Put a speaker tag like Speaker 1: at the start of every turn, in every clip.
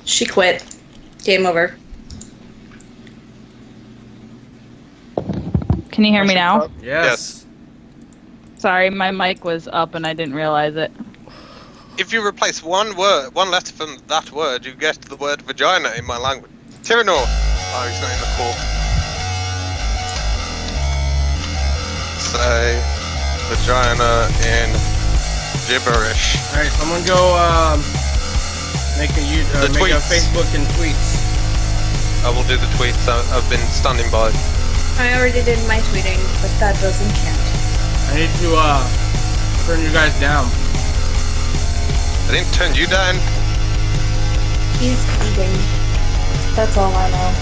Speaker 1: She quit. Game over.
Speaker 2: Can you hear me now?
Speaker 3: Yes.
Speaker 2: Sorry, my mic was up and I didn't realize it.
Speaker 4: If you replace one letter from that word, you get the word vagina in my language. Tyranor. Oh, he's not in the call. Say vagina in gibberish.
Speaker 3: Alright, someone go make a Facebook and tweets.
Speaker 4: I will do the tweets. I've been standing by.
Speaker 1: I already did my tweeting, but that doesn't count.
Speaker 3: I need to turn you guys down.
Speaker 4: I didn't turn you down.
Speaker 1: He's eating. That's all I know.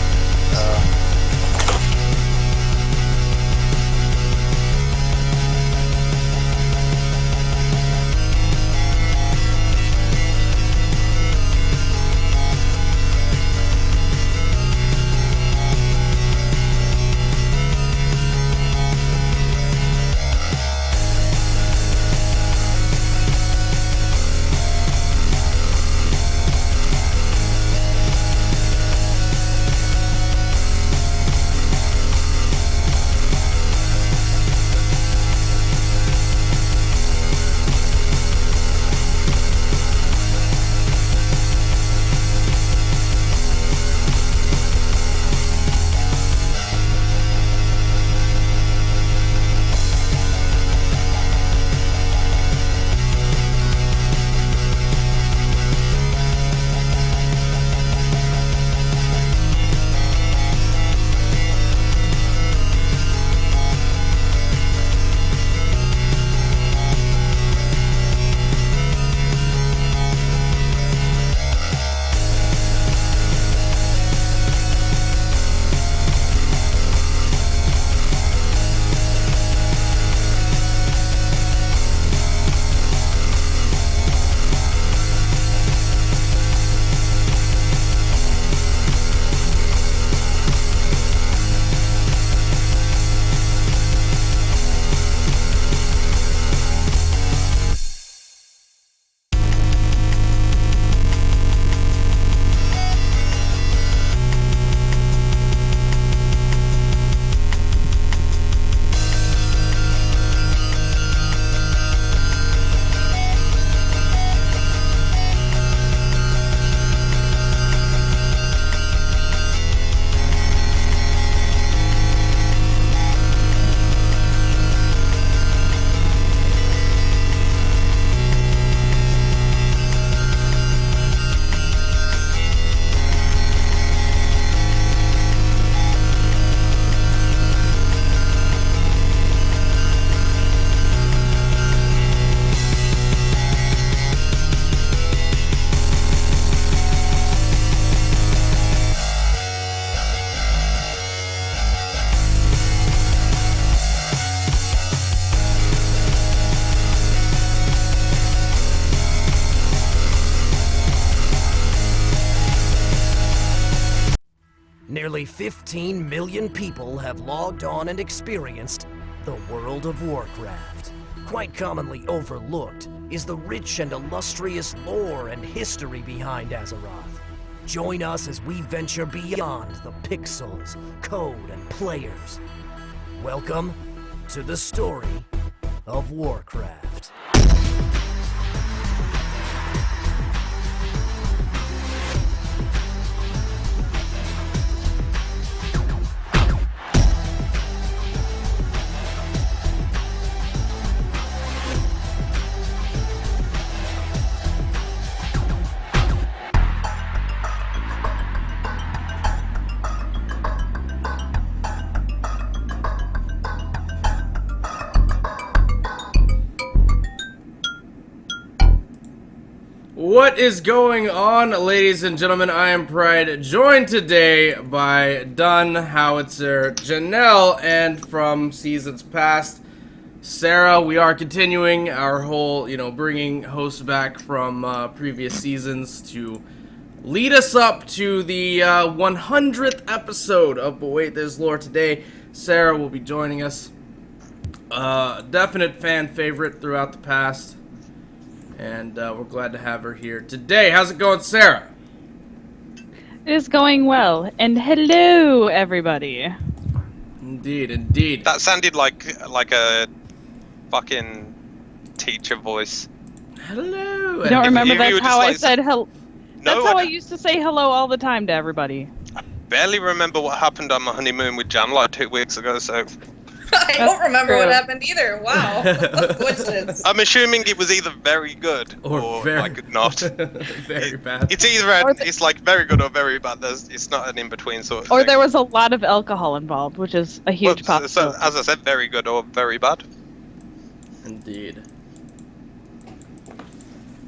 Speaker 5: Nearly 15 million people have logged on and experienced the World of Warcraft. Quite commonly overlooked is the rich and illustrious lore and history behind Azeroth. Join us as we venture beyond the pixels, code, and players. Welcome to the story of Warcraft.
Speaker 3: What is going on, ladies and gentlemen? I am Pride, joined today by Dunn, Howitzer, Janelle, and from seasons past, Sarah. We are continuing our whole, bringing hosts back from previous seasons to lead us up to the 100th episode of But Wait, There's Lore. Today, Sarah will be joining us. Definite fan favorite throughout the past. And we're glad to have her here today. How's it going, Sarah?
Speaker 2: It is going well. And hello, everybody.
Speaker 3: Indeed, indeed.
Speaker 4: That sounded like a fucking teacher voice.
Speaker 3: Hello.
Speaker 2: You don't remember
Speaker 4: you
Speaker 2: that's
Speaker 4: were
Speaker 2: how
Speaker 4: just
Speaker 2: I
Speaker 4: like-
Speaker 2: said hello?
Speaker 4: No,
Speaker 2: That's how I used to say hello all the time to everybody.
Speaker 4: barely remember what happened on my honeymoon with Jan like 2 weeks ago, so
Speaker 1: I don't remember what
Speaker 2: true.
Speaker 1: happened either. Wow. Coincidence.
Speaker 4: I'm assuming it was either very good
Speaker 3: Or very
Speaker 4: like not.
Speaker 3: very bad.
Speaker 4: It's either
Speaker 2: Or
Speaker 4: it's like very good or very bad. It's not an in between sort of
Speaker 2: Or
Speaker 4: thing.
Speaker 2: there was a lot of alcohol involved, which is a huge
Speaker 4: Well, so,
Speaker 2: possibility.
Speaker 4: as I said, very good or very bad.
Speaker 3: Indeed.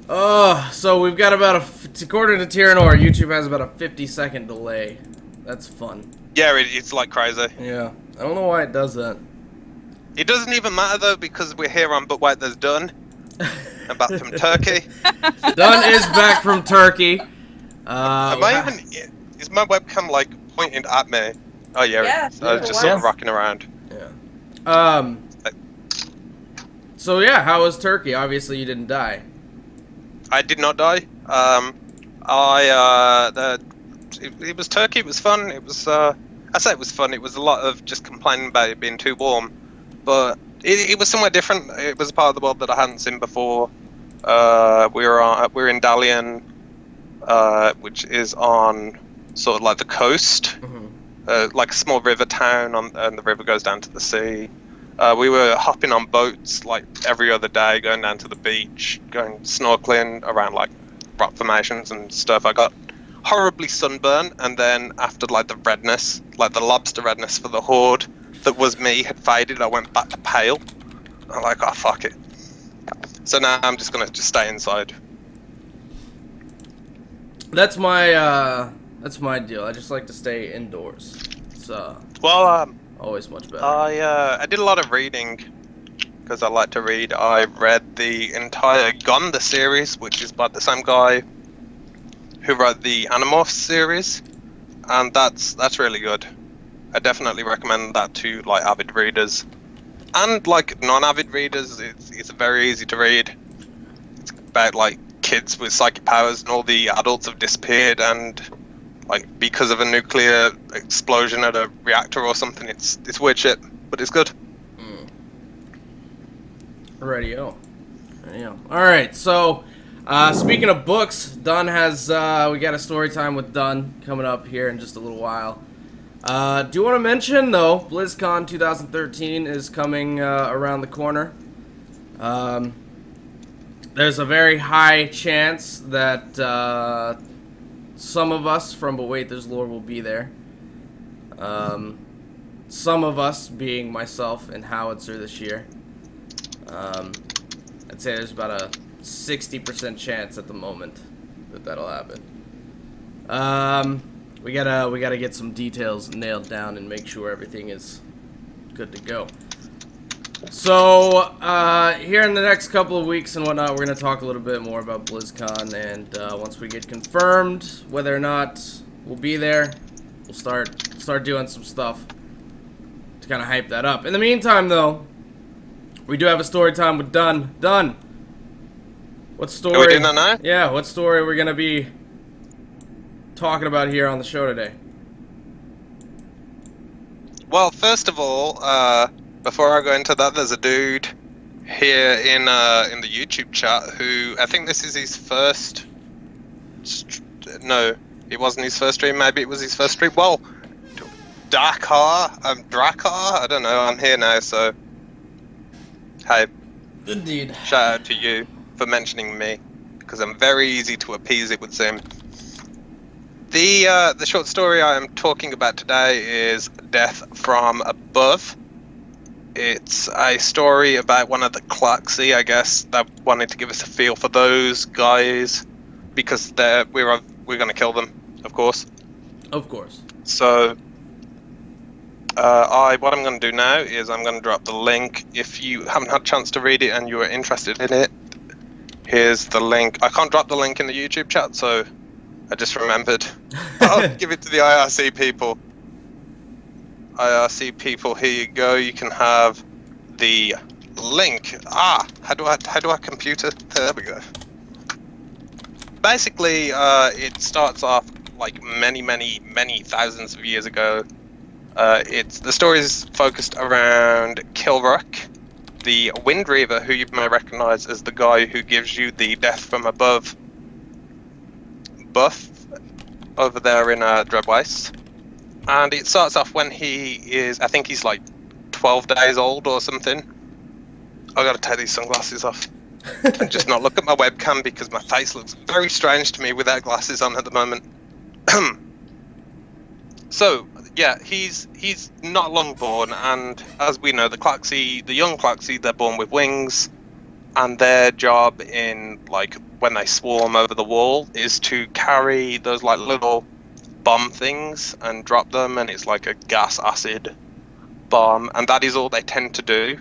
Speaker 3: Oh, so we've got about according to Tyranor, YouTube has about a 50-second delay. That's fun.
Speaker 4: Yeah, it's like crazy.
Speaker 3: Yeah. I don't know why it does that.
Speaker 4: It doesn't even matter though because we're here on But Wait There's Done. I'm back from Turkey.
Speaker 3: Dunn is back from Turkey.
Speaker 4: Am I even? Is my webcam like pointed at me? Oh yeah,
Speaker 1: Yeah,
Speaker 4: I was
Speaker 1: yeah,
Speaker 4: just
Speaker 1: it
Speaker 4: sort
Speaker 1: was.
Speaker 4: of rocking around.
Speaker 3: Yeah. So yeah, how was Turkey? Obviously you didn't die.
Speaker 4: I did not die. It was Turkey. It was fun. It was. I say it was fun. It was a lot of just complaining about it being too warm, but it was somewhere different. It was a part of the world that I hadn't seen before. We were in Dalian, which is on sort of like the coast, like a small river town, and the river goes down to the sea. We were hopping on boats like every other day, going down to the beach, going snorkeling around like rock formations and stuff. I got horribly sunburned, and then after like the redness, like the lobster redness for the horde that was me had faded, I went back to pale. I'm like, oh fuck it. So now I'm just gonna stay inside.
Speaker 3: That's my deal. I just like to stay indoors. It's
Speaker 4: Well,
Speaker 3: always much better.
Speaker 4: I did a lot of reading because I like to read. I read the entire Gonda series, which is by the same guy who wrote the Animorphs series, and that's really good. I definitely recommend that to like avid readers and like non-avid readers. It's very easy to read. It's about like kids with psychic powers, and all the adults have disappeared, and like because of a nuclear explosion at a reactor or something. It's weird shit, but it's good.
Speaker 3: Radio. Alright, so speaking of books, Dunn has we got a story time with Dunn coming up here in just a little while. Do you want to mention though, BlizzCon 2013 is coming around the corner. There's a very high chance that some of us from But Wait There's Lore will be there. Some of us being myself and Howitzer this year. I'd say there's about a 60% chance at the moment that that'll happen. We gotta get some details nailed down and make sure everything is good to go. So here in the next couple of weeks and whatnot, we're gonna talk a little bit more about BlizzCon, and once we get confirmed whether or not we'll be there, we'll start doing some stuff to kind of hype that up. In the meantime, though, we do have a story time with Dunn. Dunn, what story?
Speaker 4: Are we doing that now?
Speaker 3: Yeah, what story we're gonna be talking about here on the show today?
Speaker 4: Well, first of all, before I go into that, there's a dude here in the YouTube chat who I think this is his first. No, it wasn't his first stream. Maybe it was his first stream. Well, Drakkar. I don't know. I'm here now, so hey,
Speaker 3: Indeed.
Speaker 4: shout out to you for mentioning me because I'm very easy to appease, it would seem. The short story I am talking about today is Death from Above. It's a story about one of the Klaxi, I guess, that wanted to give us a feel for those guys because we're going to kill them, of course.
Speaker 3: Of course.
Speaker 4: So what I'm going to do now is I'm going to drop the link. If you haven't had a chance to read it and you are interested in it, here's the link. I can't drop the link in the YouTube chat, so I just remembered. I'll give it to the IRC people. IRC people, here you go. You can have the link. How do I compute it? There we go. Basically, it starts off like many thousands of years ago. The story is focused around Kilruck, the Wind Reaver, who you may recognize as the guy who gives you the death from above buff over there in Dread Waste. And it starts off when he is, I think he's like 12 days old or something. I gotta take these sunglasses off and just not look at my webcam because my face looks very strange to me without glasses on at the moment. So, yeah, he's not long born, and as we know, the young Klaxi, they're born with wings, and their job in, like, when they swarm over the wall is to carry those, like, little bomb things and drop them, and it's like a gas acid bomb, and that is all they tend to do.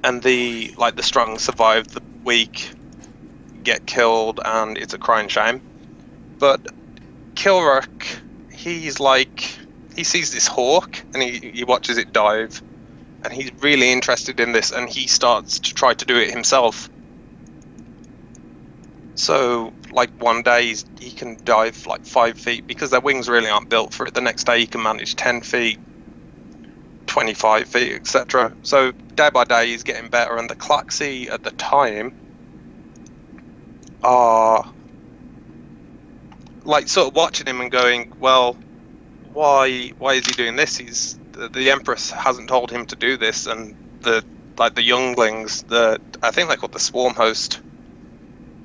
Speaker 4: And the strong survive, the weak get killed, and it's a crying shame. But Kilruck, he sees this hawk, and he watches it dive, and he's really interested in this, and he starts to try to do it himself. So, like, one day he can dive like 5 feet because their wings really aren't built for it. The next day he can manage 10 feet, 25 feet, etc. So day by day he's getting better, and the Klaxi at the time are like sort of watching him and going, well, why is he doing this? The Empress hasn't told him to do this, and the younglings, I think they're called the Swarm Host.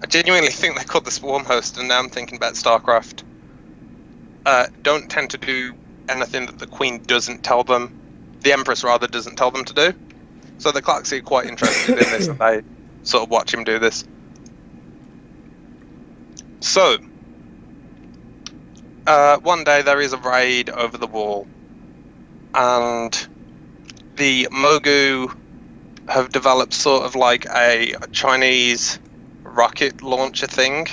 Speaker 4: I genuinely think they're called the Swarm Host, and now I'm thinking about StarCraft. Don't tend to do anything that the Queen doesn't tell them. The Empress, rather, doesn't tell them to do. So the Klaxi are quite interested in this, and they sort of watch him do this. So, one day there is a raid over the wall, and the Mogu have developed sort of like a Chinese rocket launcher thing,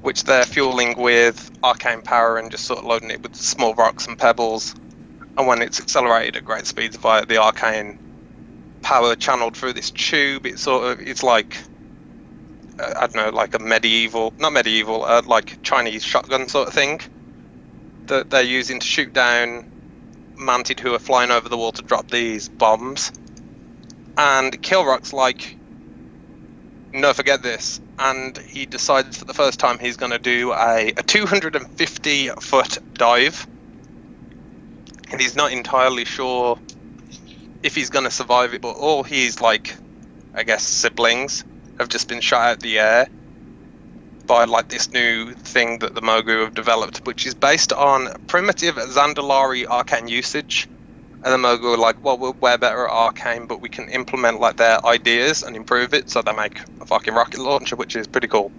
Speaker 4: which they're fueling with arcane power and just sort of loading it with small rocks and pebbles. And when it's accelerated at great speeds via the arcane power channeled through this tube, it's like, I don't know, like a like Chinese shotgun sort of thing that they're using to shoot down Mantid who are flying over the wall to drop these bombs. And Kilruck's like, no, forget this. And he decides for the first time he's going to do a 250-foot dive. And he's not entirely sure if he's going to survive it, but all his, like, I guess, siblings have just been shot out the air by, like, this new thing that the Mogu have developed, which is based on primitive Zandalari arcane usage. And the Mogu are like, well, we're way better at arcane, but we can implement, like, their ideas and improve it, so they make a fucking rocket launcher, which is pretty cool.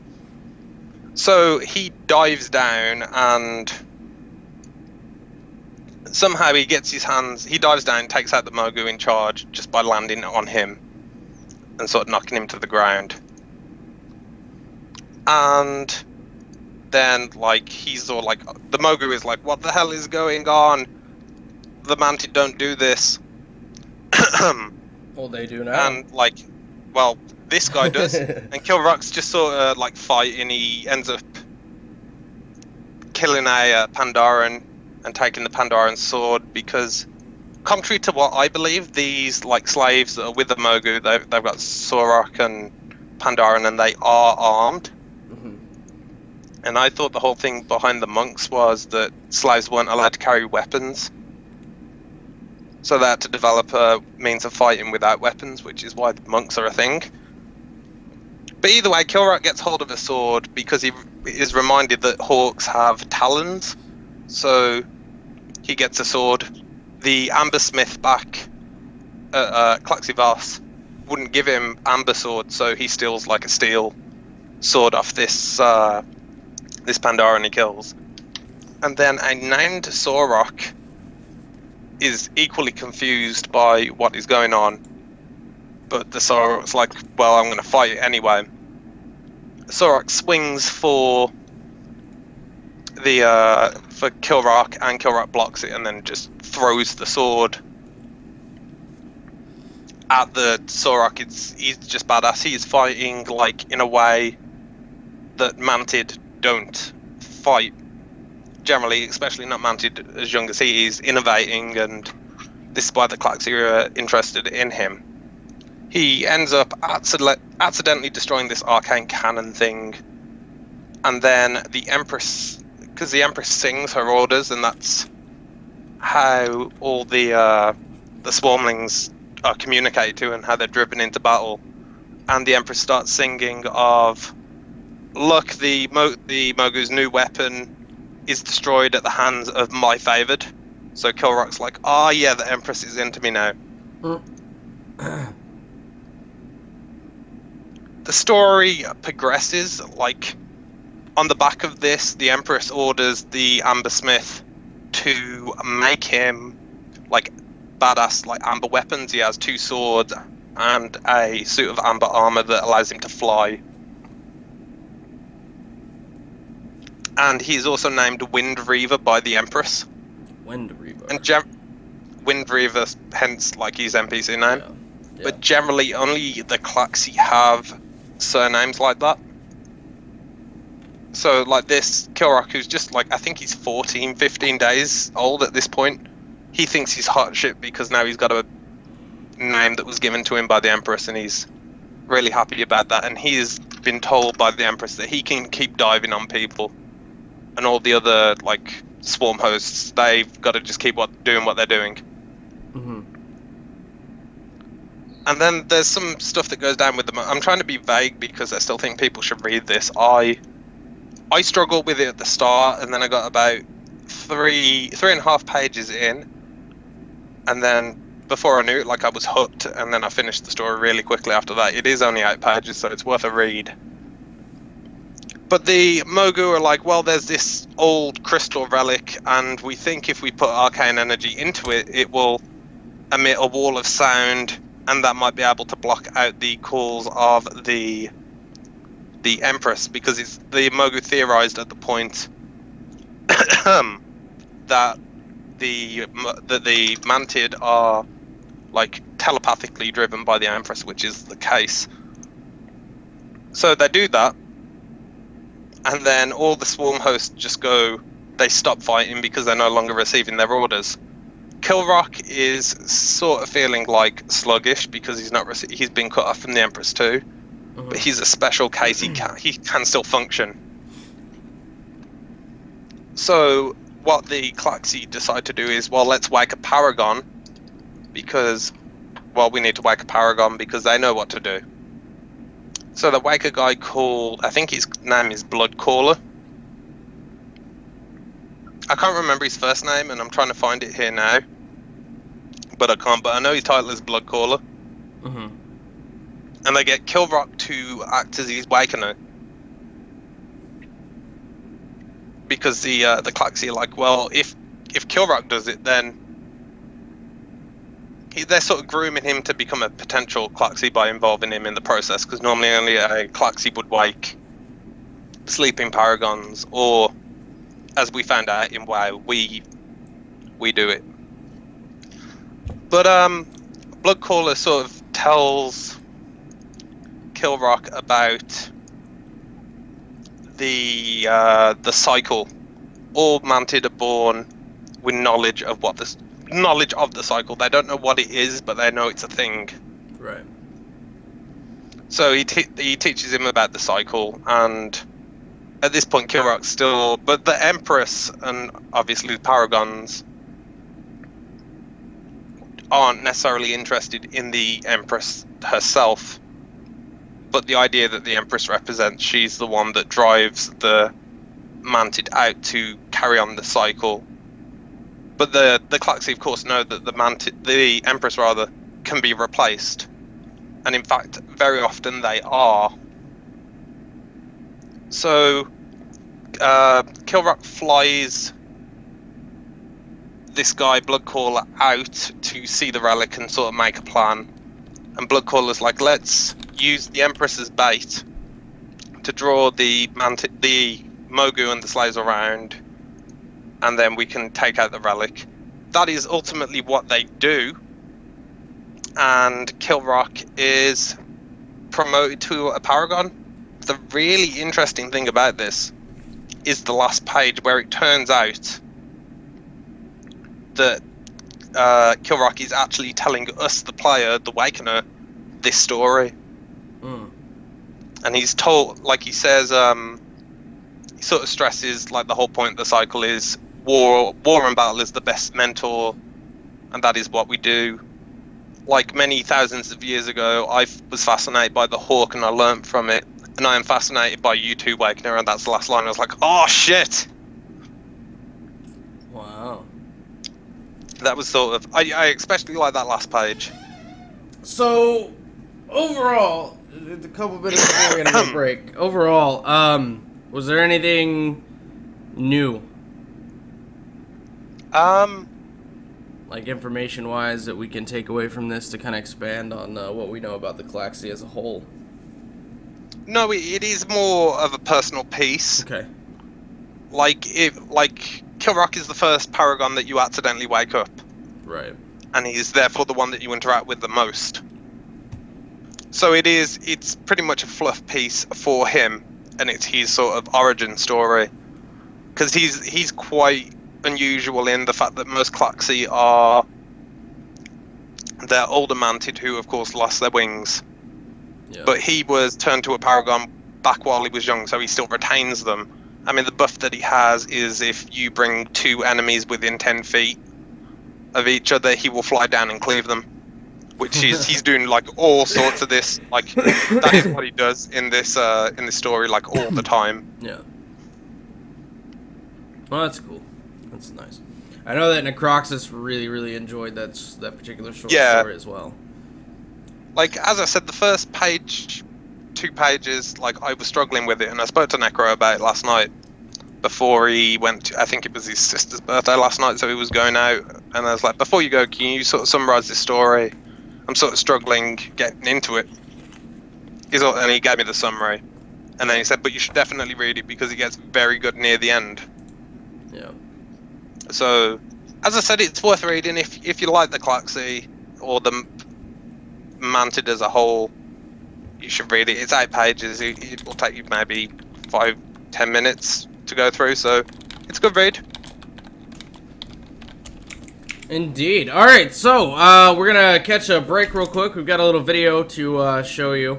Speaker 4: So he dives down, and somehow he dives down, takes out the Mogu in charge just by landing on him and sort of knocking him to the ground. And then, like, he's all like, the Mogu is like, what the hell is going on? The Mantid don't do this.
Speaker 3: Well, they do now.
Speaker 4: And, like, well, this guy does. And Kilruck's just sort of, like, fighting. He ends up killing a Pandaren and taking the Pandaren sword because, contrary to what I believe, these, like, slaves that are with the Mogu, they've got Sorok and Pandaren, and they are armed.
Speaker 3: Mm-hmm.
Speaker 4: And I thought the whole thing behind the monks was that slaves weren't allowed to carry weapons. So they had to develop a means of fighting without weapons, which is why the monks are a thing. But either way, Kilruck gets hold of a sword because he is reminded that hawks have talons. So he gets a sword. The Amber Smith back at Klaxivas wouldn't give him Amber sword, so he steals like a steel sword off this Pandaren he kills. And then a named Sorok is equally confused by what is going on, but the Sorok's like, well, I'm going to fight it anyway. Sorok swings for Kilruck, and Kilruck blocks it and then just throws the sword at the Sorok. He's just badass. He is fighting like in a way that Mantid don't fight, generally, especially not mounted as young as he is, innovating, and this is why the Klaxi are interested in him. He ends up accidentally destroying this arcane cannon thing, and then the Empress, because the Empress sings her orders, and that's how all the swarmlings are communicated to and how they're driven into battle. And the Empress starts singing of, look, the Mogu's new weapon is destroyed at the hands of my favored. So Kilrock's like, oh yeah, the Empress is into me now. The story progresses, like, on the back of this, the Empress orders the Amber Smith to make him, like, badass, like, amber weapons. He has 2 swords and a suit of amber armor that allows him to fly. And he's also named Wind Reaver by the Empress.
Speaker 3: Wind Reaver.
Speaker 4: And Wind Reaver, hence, like, his NPC name.
Speaker 3: Yeah.
Speaker 4: But generally, only the Klaxi have surnames like that. So, like, this Kilrock, who's just, like, I think he's 14, 15 days old at this point, he thinks he's hot shit because now he's got a name that was given to him by the Empress, and he's really happy about that. And he's been told by the Empress that he can keep diving on people, and all the other, like, swarm hosts, they've got to just keep doing what they're doing.
Speaker 3: Mm-hmm.
Speaker 4: And then there's some stuff that goes down with them. I'm trying to be vague because I still think people should read this. I struggled with it at the start, and then I got about three and a half pages in, and then before I knew it, like, I was hooked, and then I finished the story really quickly after that. It is only 8 pages, so it's worth a read. But the Mogu are like, well, there's this old crystal relic, and we think if we put arcane energy into it, it will emit a wall of sound, and that might be able to block out the calls of the Empress, because it's the Mogu theorized at the point that the Mantid are, like, telepathically driven by the Empress, which is the case. So they do that, and then all the swarm hosts just they stop fighting because they're no longer receiving their orders. Kilrock is sort of feeling, like, sluggish because he's been cut off from the Empress too.
Speaker 3: Mm-hmm.
Speaker 4: But he's a special case. He can still function. So what the Klaxi decide to do is, well, let's wake a Paragon, because, well, we need to wake a Paragon because they know what to do. So they wake a guy called, I think his name is Bloodcaller. I can't remember his first name, and I'm trying to find it here now, but I can't. But I know his title is Bloodcaller.
Speaker 3: Mm-hmm.
Speaker 4: And they get Kilrock to act as his wakener, because the Klaxi are like, well, if Kilrock does it, then they're sort of grooming him to become a potential Klaxi by involving him in the process, because normally only a Klaxi would wake sleeping Paragons, or, as we found out in WoW, we do it. But Bloodcaller sort of tells Kilrock about the cycle. All Mantid are born with knowledge of the cycle. They don't know what it is, but they know it's a thing.
Speaker 3: Right.
Speaker 4: So he teaches him about the cycle, and at this point Kilrock's still, but the Empress and obviously the Paragons aren't necessarily interested in the Empress herself, but the idea that the Empress represents, she's the one that drives the Mantid out to carry on the cycle. But the Klaxi, of course, know that the Empress rather, can be replaced, and in fact, very often they are. So Kilrock flies this guy Bloodcaller out to see the relic and sort of make a plan. And Bloodcaller's like, let's use the Empress as bait to draw the Mogu and the slaves around, and then we can take out the relic. That is ultimately what they do, and Kilrock is promoted to a Paragon. The really interesting thing about this is the last page where it turns out that Kilrock is actually telling us, the player, the Wakener, this story. And he's told, like he says, he sort of stresses like the whole point of the cycle is war and battle is the best mentor, and that is what we do. Like many thousands of years ago, I was fascinated by the hawk and I learned from it, and I am fascinated by you too, Wakener, and that's the last line. I was like, oh shit!
Speaker 3: Wow.
Speaker 4: That was sort of, I especially like that last page.
Speaker 3: So, overall, a couple minutes before we get into a break, overall, was there anything new? Like information-wise that we can take away from this to kind of expand on what we know about the Galaxy as a whole?
Speaker 4: No, it is more of a personal piece.
Speaker 3: Okay.
Speaker 4: Like Kilrock is the first Paragon that you accidentally wake up.
Speaker 3: Right.
Speaker 4: And he's therefore the one that you interact with the most. So it's pretty much a fluff piece for him, and it's his sort of origin story. Because he's quite unusual in the fact that most Klaxi are they're older mantid who of course lost their wings. Yeah. But he was turned to a Paragon back while he was young, so he still retains them. I mean, the buff that he has is if you bring two enemies within 10 feet of each other, he will fly down and cleave them. Which he's doing like all sorts of this, like that is what he does in this story, like all the time.
Speaker 3: Yeah. Well, that's cool. That's nice. I know that Necroxus really enjoyed that particular short story as well.
Speaker 4: Like as I said, the first page, 2 pages, like I was struggling with it, and I spoke to Necro about it last night before he went to, I think it was his sister's birthday last night, so he was going out, and I was like, before you go, can you sort of summarize this story? I'm sort of struggling getting into it. And he gave me the summary. And then he said, but you should definitely read it because it gets very good near the end.
Speaker 3: Yeah.
Speaker 4: So, as I said, it's worth reading if you like the Klaxi or the Mantid as a whole. You should read it. It's 8 pages. It will take you maybe 5-10 minutes to go through, so it's a good read.
Speaker 3: Indeed. Alright, so we're gonna catch a break real quick. We've got a little video to show you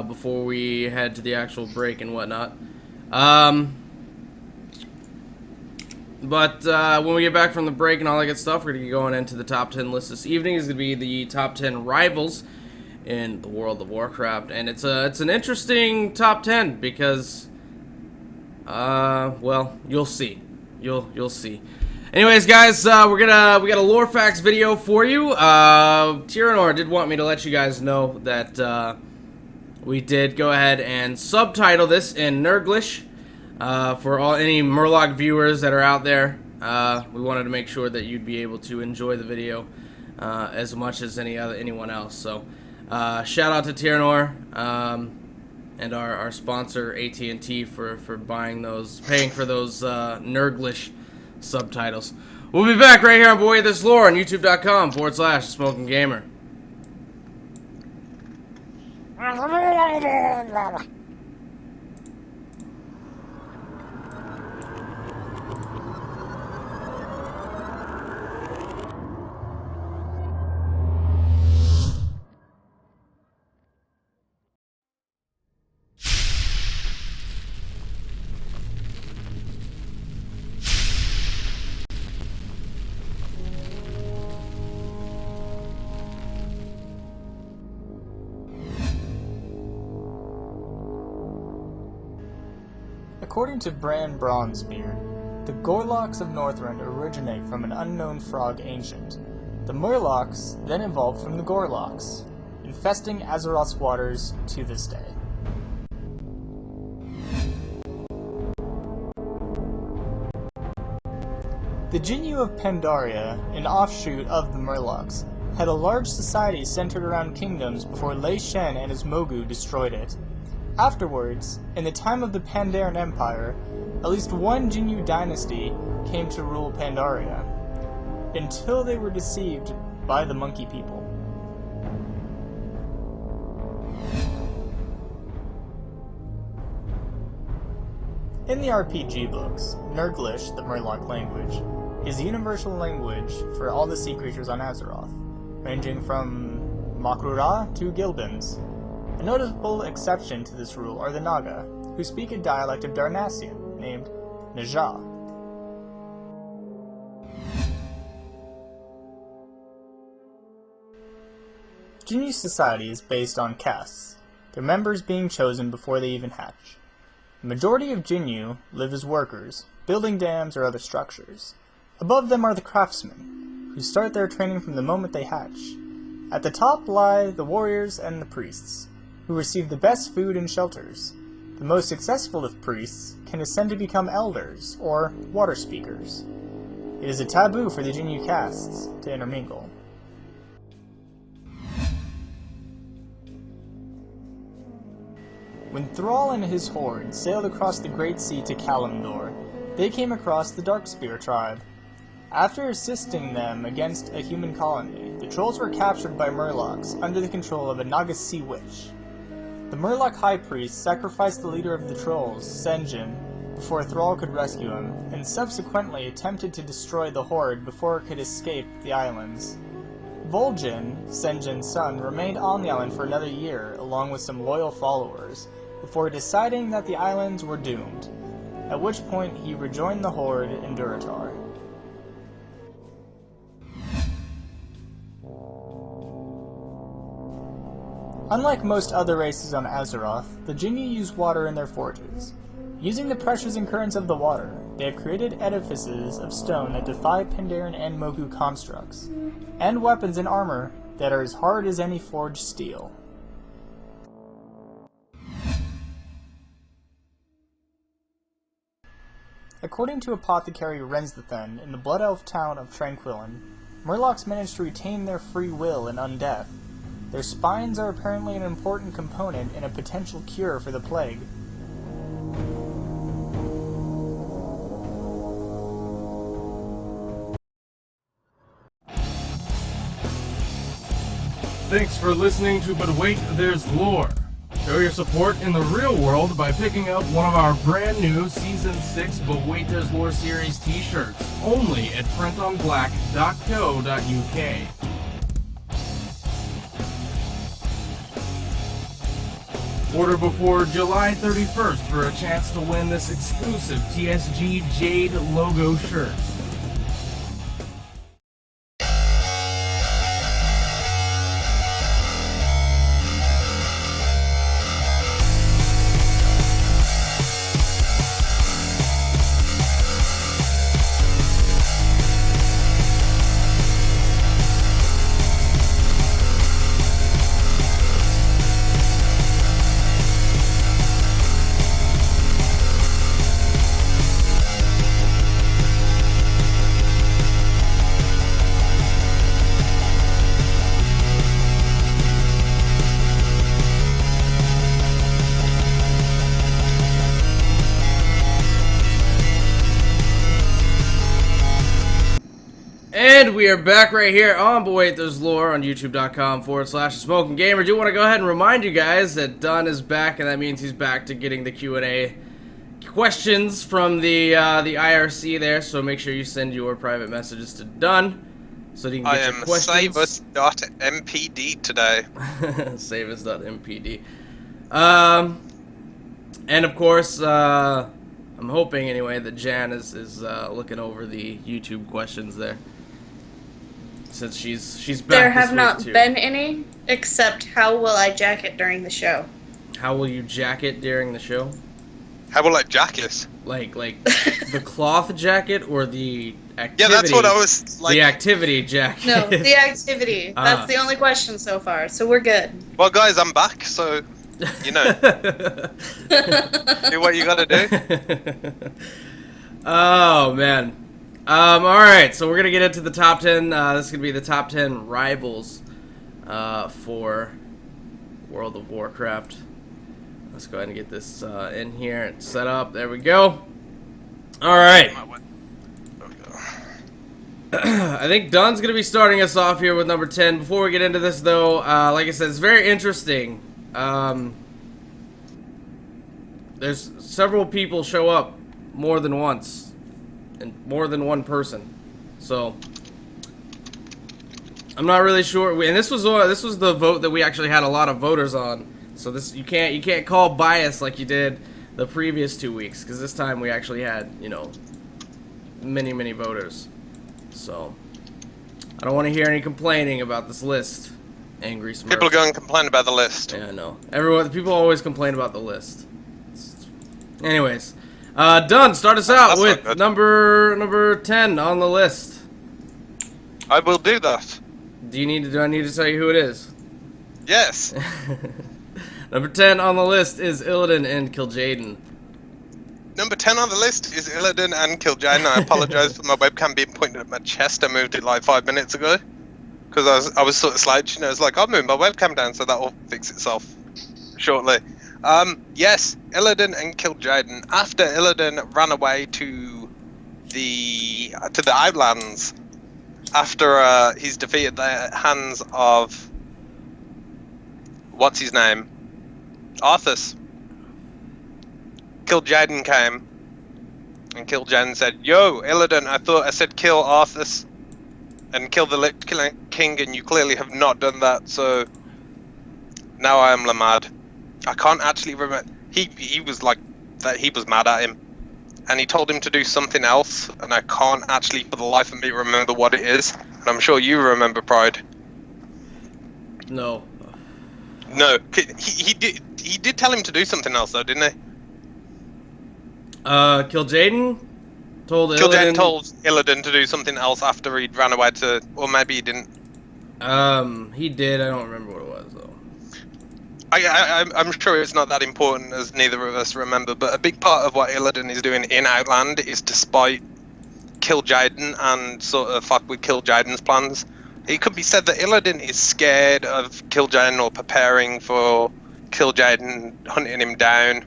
Speaker 3: before we head to the actual break and whatnot. But when we get back from the break and all that good stuff, we're gonna be going into the top 10 list this evening. Is gonna be the top 10 rivals in the World of Warcraft, and it's an interesting top 10 because well, you'll see. You'll see. Anyways, guys, we got a lore facts video for you. Tyranor did want me to let you guys know that we did go ahead and subtitle this in Nurglish for any Murloc viewers that are out there. We wanted to make sure that you'd be able to enjoy the video as much as anyone else. So, shout out to Tyranor and our sponsor AT&T for paying for those Nurglish subtitles. We'll be back right here on Boy This Lore on youtube.com/SmokingGamer.
Speaker 6: According to Bran Bronzebeard, the Gorloks of Northrend originate from an unknown frog ancient. The Murlocs then evolved from the Gorloks, infesting Azeroth's waters to this day. The Jinyu of Pandaria, an offshoot of the Murlocs, had a large society centered around kingdoms before Lei Shen and his Mogu destroyed it. Afterwards, in the time of the Pandaren Empire, at least one Jinyu dynasty came to rule Pandaria, until they were deceived by the Monkey People. In the RPG books, Nurglish, the Murloc language, is the universal language for all the sea creatures on Azeroth, ranging from Makrura to Gilbins. A notable exception to this rule are the Naga, who speak a dialect of Darnassian named Naja. Jinyu society is based on castes, their members being chosen before they even hatch. The majority of Jinyu live as workers, building dams or other structures. Above them are the craftsmen, who start their training from the moment they hatch. At the top lie the warriors and the priests, who receive the best food and shelters. The most successful of priests can ascend to become elders, or water speakers. It is a taboo for the Jinyu castes to intermingle. When Thrall and his horde sailed across the Great Sea to Kalimdor, they came across the Darkspear tribe. After assisting them against a human colony, the trolls were captured by Murlocs under the control of a Naga sea witch. The Murloc High Priest sacrificed the leader of the trolls, Sen'jin, before Thrall could rescue him, and subsequently attempted to destroy the horde before it could escape the islands. Vol'jin, Sen'jin's son, remained on the island for another year, along with some loyal followers, before deciding that the islands were doomed, at which point he rejoined the horde in Durotar. Unlike most other races on Azeroth, the Jinyu use water in their forges. Using the pressures and currents of the water, they have created edifices of stone that defy Pandaren and Mogu constructs, and weapons and armor that are as hard as any forged steel. According to Apothecary Renzathan in the Blood Elf town of Tranquillin, Murlocs manage to retain their free will and undeath. Their spines are apparently an important component in a potential cure for the plague.
Speaker 3: Thanks for listening to But Wait, There's Lore. Show your support in the real world by picking up one of our brand new Season 6 But Wait, There's Lore series t-shirts, only at printonblack.co.uk. Order before July 31st for a chance to win this exclusive TSG Jade logo shirt. And we are back right here on But Wait, There's Lore on youtube.com/SmokingGamer. Do want to go ahead and remind you guys that Dunn is back, and that means he's back to getting the Q&A questions from the IRC there, so make sure you send your private messages to Dunn so that he can get your questions.
Speaker 4: I am Savis.mpd today.
Speaker 3: Savis.mpd. And of course, I'm hoping anyway that Jan is looking over the YouTube questions there. Since she's back
Speaker 1: There have
Speaker 3: this
Speaker 1: not
Speaker 3: week too.
Speaker 1: been any, except how will I jack it during the show?
Speaker 3: How will you jacket during the show?
Speaker 4: How about like jackets?
Speaker 3: Like the cloth jacket or the activity?
Speaker 4: Yeah, that's what I was like.
Speaker 3: The activity jacket.
Speaker 1: No, the activity. That's the only question so far, so we're good.
Speaker 4: Well, guys, I'm back, so you know, do what you gotta do.
Speaker 3: Oh man. Alright, so we're gonna get into the top 10. This is gonna be the top 10 rivals for World of Warcraft. Let's go ahead and get this in here and set up. There we go. Alright. I think Dunn's gonna be starting us off here with number 10. Before we get into this though, like I said, it's very interesting. There's several people show up more than once, and more than one person. So I'm not really sure. And this was the vote that we actually had a lot of voters on. So this you can't call bias like you did the previous 2 weeks, because this time we actually had, you know, many voters. So I don't want to hear any complaining about this list. Angry Smurf.
Speaker 4: People are going to complain about the list.
Speaker 3: Yeah, I know. People always complain about the list. Anyways, Dunn, start us out
Speaker 4: That's
Speaker 3: with
Speaker 4: not good.
Speaker 3: number 10 on the list.
Speaker 4: I will do that.
Speaker 3: Do I need to tell you who it is?
Speaker 4: Yes.
Speaker 3: Number 10 on the list is Illidan and Kil'jaeden.
Speaker 4: Number 10 on the list is Illidan and Kil'jaeden. I apologise for my webcam being pointed at my chest. I moved it like 5 minutes ago. Because I was sort of slouched, you know, it's like, I'll move my webcam down so that'll fix itself shortly. Yes, Illidan and Kil'jaeden. After Illidan ran away to the Outlands, after he's defeated the hands of, what's his name? Arthas. Kil'jaeden came, and Kil'jaeden said, "Yo, Illidan, I thought I said kill Arthas and kill the Lich King, and you clearly have not done that, so now I am mad." I can't actually remember. He was like that. He was mad at him, and he told him to do something else, and I can't actually for the life of me remember what it is. And I'm sure you remember, Pride.
Speaker 3: No.
Speaker 4: No, he did tell him to do something else though, didn't he?
Speaker 3: Kil'jaeden told Illidan.
Speaker 4: Kil'jaeden told Illidan to do something else after he'd ran away to, or maybe he didn't.
Speaker 3: He did. I don't remember what it was though.
Speaker 4: I'm sure it's not that important, as neither of us remember, but a big part of what Illidan is doing in Outland is to spite Kil'jaeden and sort of fuck with Kil'jaeden's plans. It could be said that Illidan is scared of Kil'jaeden or preparing for Kil'jaeden hunting him down.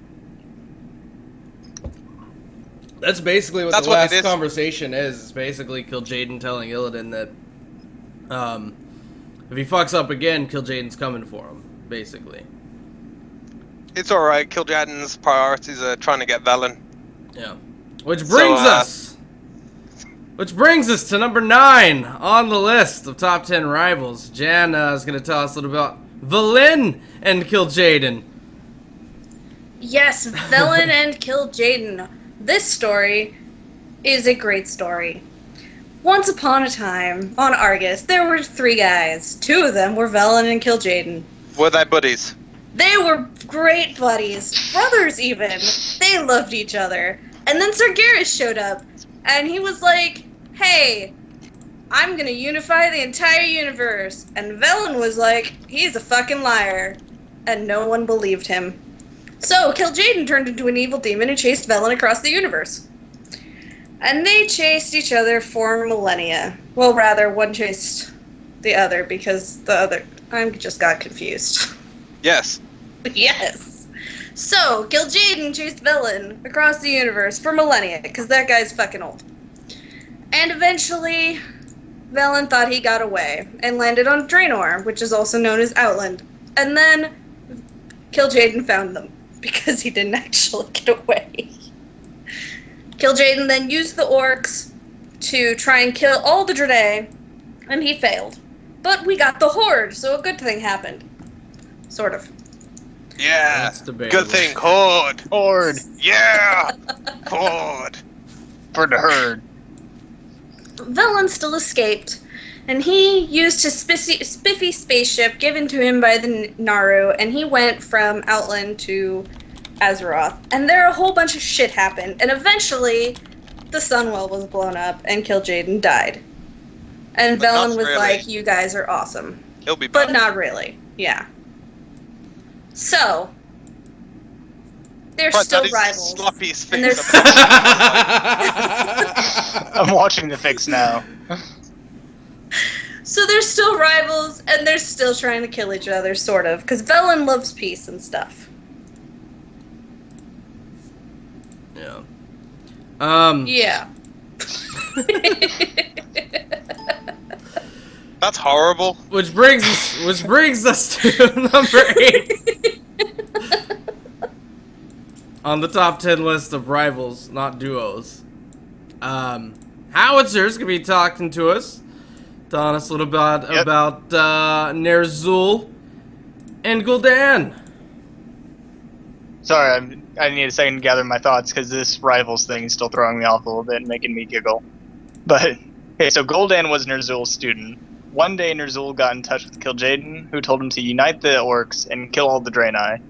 Speaker 3: That's basically what
Speaker 4: That's
Speaker 3: the
Speaker 4: what
Speaker 3: last
Speaker 4: it is.
Speaker 3: conversation is. It's basically Kil'jaeden telling Illidan that if he fucks up again, Kil'jaeden's coming for him, basically.
Speaker 4: It's alright, Kil'jaeden's priorities are trying to get Velen.
Speaker 3: Yeah. Which brings us to number 9 on the list of top 10 rivals. Jan is going to tell us a little about Velen and Kil'jaeden.
Speaker 1: Yes, Velen and Kil'jaeden. This story is a great story. Once upon a time, on Argus, there were 3 guys. 2 of them were Velen and Kil'jaeden.
Speaker 4: Were they buddies?
Speaker 1: They were great buddies. Brothers, even. They loved each other. And then Sir Garrus showed up, and he was like, "Hey, I'm gonna unify the entire universe." And Velen was like, "He's a fucking liar." And no one believed him. So Kil'jaeden turned into an evil demon and chased Velen across the universe. And they chased each other for millennia. Well, rather, one chased the other because the other... I just got confused.
Speaker 4: Yes.
Speaker 1: Yes. So, Kil'jaeden chased Velen across the universe for millennia, because that guy's fucking old. And eventually, Velen thought he got away, and landed on Draenor, which is also known as Outland. And then, Kil'jaeden found them, because he didn't actually get away. Kil'jaeden then used the orcs to try and kill all the Draenei, and he failed. But we got the Horde, so a good thing happened. Sort of.
Speaker 4: Yeah.
Speaker 3: That's debatable.
Speaker 4: Good thing, Horde.
Speaker 6: Horde
Speaker 4: Yeah. Horde.
Speaker 6: for the herd.
Speaker 1: Velen still escaped, and he used his spiffy spaceship given to him by the Naru, and he went from Outland to Azeroth. And there a whole bunch of shit happened, and eventually the Sunwell was blown up, and Kil'jaeden died. And
Speaker 4: But
Speaker 1: Velen
Speaker 4: not
Speaker 1: was
Speaker 4: really.
Speaker 1: like, "You guys are awesome."
Speaker 4: He'll be
Speaker 1: But
Speaker 4: back.
Speaker 1: not really. Yeah. So, they're
Speaker 4: Right,
Speaker 1: still
Speaker 4: that is the
Speaker 1: rivals.
Speaker 4: sloppiest
Speaker 1: And
Speaker 4: thing
Speaker 1: they're
Speaker 6: I'm watching the fix now.
Speaker 1: So they're still rivals, and they're still trying to kill each other, sort of, because Velen loves peace and stuff.
Speaker 3: Yeah.
Speaker 1: Yeah.
Speaker 4: That's horrible.
Speaker 3: Which brings us to number 8. on the top 10 list of rivals, not duos. Howitzer's gonna be talking to us, telling us a little bit about Ner'zhul and Gul'dan.
Speaker 6: Sorry, I need a second to gather my thoughts because this rivals thing is still throwing me off a little bit and making me giggle. But, okay, so Gul'dan was Ner'zhul's student. One day Ner'zhul got in touch with Kil'jaeden, who told him to unite the orcs and kill all the Draenei.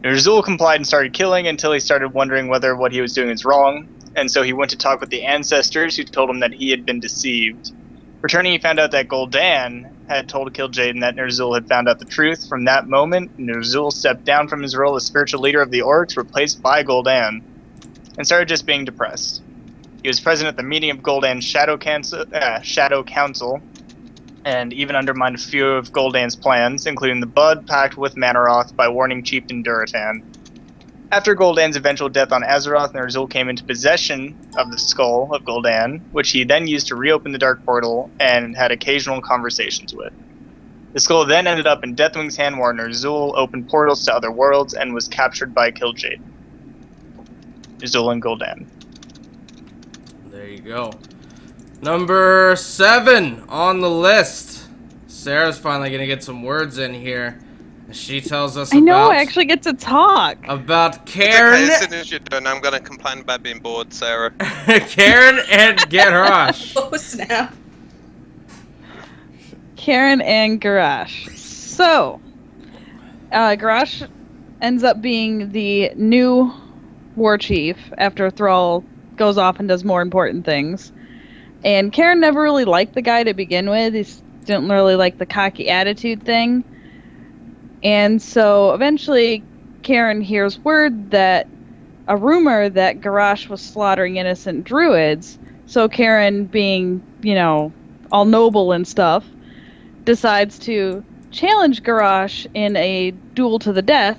Speaker 6: Ner'zhul complied and started killing until he started wondering whether what he was doing is wrong, and so he went to talk with the ancestors who told him that he had been deceived. Returning, he found out that Gul'dan had told Kil'jaeden that Ner'zhul had found out the truth. From that moment, Ner'zhul stepped down from his role as spiritual leader of the orcs, replaced by Gul'dan, and started just being depressed. He was present at the meeting of Gul'dan's Shadow Council, and even undermined a few of Gul'dan's plans, including the Blood Pact with Manaroth by warning Chieftain Duratan. After Gul'dan's eventual death on Azeroth, Ner'zhul came into possession of the skull of Gul'dan, which he then used to reopen the Dark Portal and had occasional conversations with. The skull then ended up in Deathwing's hand, where Ner'zhul opened portals to other worlds and was captured by Kil'jaeden. Ner'zhul and Gul'dan.
Speaker 3: There you go. Number 7 on the list. Sarah's finally gonna get some words in here. She tells us
Speaker 2: I know, I actually get to talk.
Speaker 3: about
Speaker 4: It's
Speaker 3: Karen.
Speaker 4: okay, as soon as you're done, I'm gonna complain about being bored, Sarah.
Speaker 3: Karen and Garrosh.
Speaker 1: Oh, snap.
Speaker 2: Karen and Garrosh. So, Garrosh ends up being the new war chief after Thrall goes off and does more important things. And Karen never really liked the guy to begin with. He didn't really like the cocky attitude thing. And so eventually Karen hears word that a rumor that Garrosh was slaughtering innocent druids. So Karen, being, you know, all noble and stuff, decides to challenge Garrosh in a duel to the death,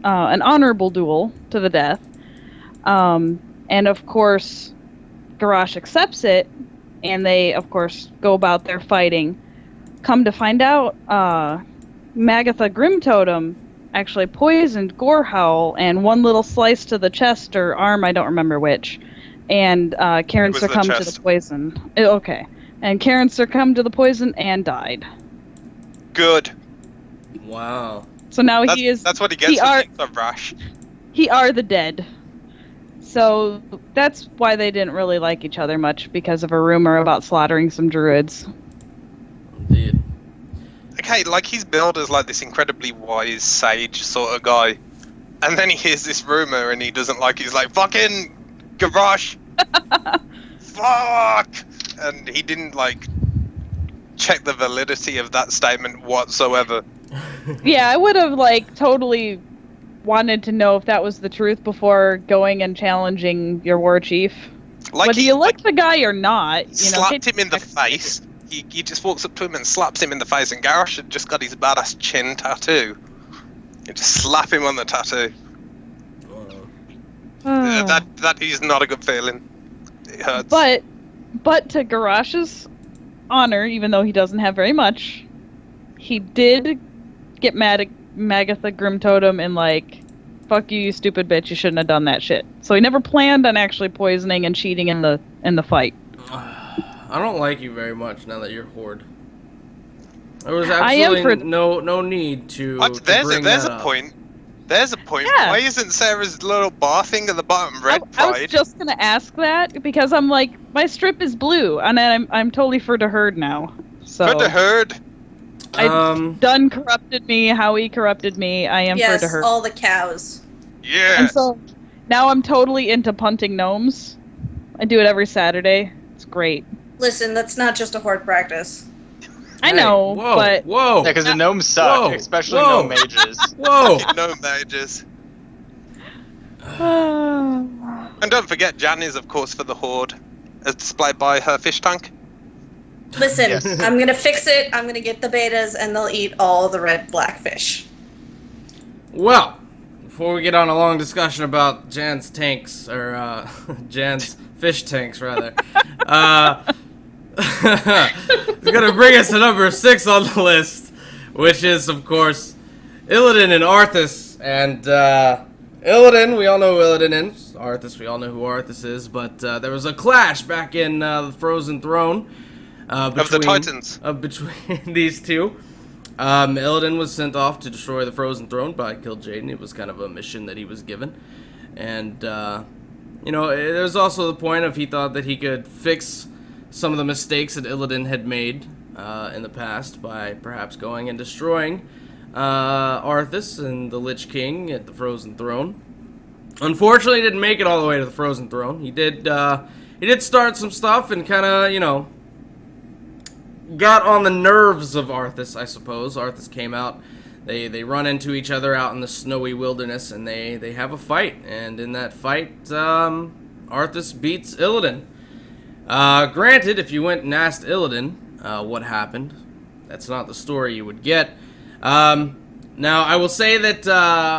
Speaker 2: an honorable duel to the death. And of course, Garrosh accepts it, and they, of course, go about their fighting. Come to find out, Magatha Grimtotem actually poisoned Gorehowl, and one little slice to the chest or arm, I don't remember which. And Karen succumbed to the poison. Okay. And Karen succumbed to the poison and died.
Speaker 4: Good.
Speaker 3: Wow.
Speaker 2: So now
Speaker 4: That's what he gets for being so rash.
Speaker 2: He are the dead. So that's why they didn't really like each other much, because of a rumor about slaughtering some druids.
Speaker 3: Indeed.
Speaker 4: Okay, like he's billed as like this incredibly wise sage sort of guy, and then he hears this rumor and he doesn't like it. He's like, fucking Garrosh, fuck, and he didn't like check the validity of that statement whatsoever.
Speaker 2: Yeah, I would have like totally wanted to know if that was the truth before going and challenging your war chief.
Speaker 4: Like
Speaker 2: whether you like the guy or not, you know,
Speaker 4: slapped him in the face. He just walks up to him and slaps him in the face, and Garrosh had just got his badass chin tattoo. You just slap him on the tattoo. That is not a good feeling. It hurts.
Speaker 2: But to Garrosh's honor, even though he doesn't have very much, he did get mad at Magatha Grimtotem and like, fuck you, you stupid bitch, you shouldn't have done that shit. So he never planned on actually poisoning and cheating in the fight.
Speaker 3: I don't like you very much now that you're Horde. There was absolutely no need to bring
Speaker 4: there's
Speaker 3: that
Speaker 4: a
Speaker 3: up.
Speaker 4: point. There's a point.
Speaker 2: Yeah.
Speaker 4: Why isn't Sarah's little bar thing at the bottom red
Speaker 2: I was
Speaker 4: pride?
Speaker 2: just gonna ask that because I'm like, my strip is blue, and then I'm totally for the herd now. So
Speaker 4: For the herd.
Speaker 2: Dunn corrupted me. Howie corrupted me. I am for the herd.
Speaker 1: all the cows.
Speaker 4: Yeah.
Speaker 2: And so now I'm totally into punting gnomes. I do it every Saturday. It's great.
Speaker 1: Listen, that's not just a horde practice.
Speaker 2: I know,
Speaker 3: whoa,
Speaker 2: but
Speaker 3: whoa,
Speaker 6: Yeah, because the gnomes suck,
Speaker 3: Whoa,
Speaker 6: especially
Speaker 3: whoa.
Speaker 6: gnome mages.
Speaker 3: whoa.
Speaker 4: No mages. And don't forget, Jan is, of course, for the horde, as displayed by her fish tank.
Speaker 1: Listen,
Speaker 6: Yes.
Speaker 1: I'm gonna fix it. I'm gonna get the betas, and they'll eat all the red blackfish.
Speaker 3: Well, before we get on a long discussion about Jan's tanks, or Jan's fish tanks, rather, it's gonna bring us to number 6 on the list, which is, of course, Illidan and Arthas. And Illidan, we all know who Illidan is. Arthas, we all know who Arthas is. But there was a clash back in the Frozen Throne
Speaker 4: Of the Titans.
Speaker 3: Between these two. Illidan was sent off to destroy the Frozen Throne by Kil'jaeden. It was kind of a mission that he was given. And, you know, there's also the point of he thought that he could fix some of the mistakes that Illidan had made in the past by perhaps going and destroying Arthas and the Lich King at the Frozen Throne. Unfortunately, he didn't make it all the way to the Frozen Throne. He did start some stuff and kind of, you know, got on the nerves of Arthas, I suppose. Arthas came out. They run into each other out in the snowy wilderness, and they have a fight. And in that fight, Arthas beats Illidan. Granted, if you went and asked Illidan what happened, that's not the story you would get. Now, I will say that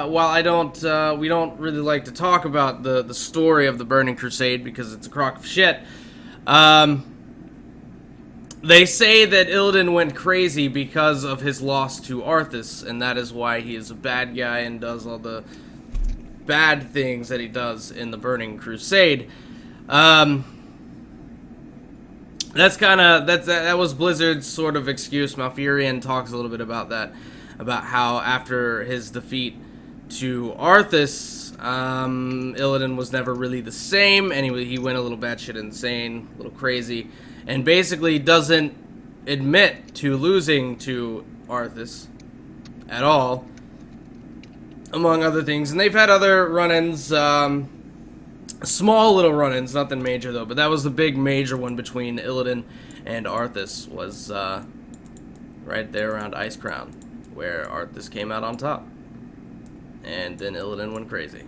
Speaker 3: while we don't really like to talk about the story of the Burning Crusade because it's a crock of shit. They say that Illidan went crazy because of his loss to Arthas, and that is why he is a bad guy and does all the bad things that he does in the Burning Crusade. That was Blizzard's sort of excuse. Malfurion talks a little bit about that, about how after his defeat to Arthas, Illidan was never really the same, and he went a little batshit insane, a little crazy. And basically doesn't admit to losing to Arthas at all, among other things. And they've had other run-ins, small little run-ins, nothing major though. But that was the big major one between Illidan and Arthas, was right there around Icecrown, where Arthas came out on top. And then Illidan went crazy.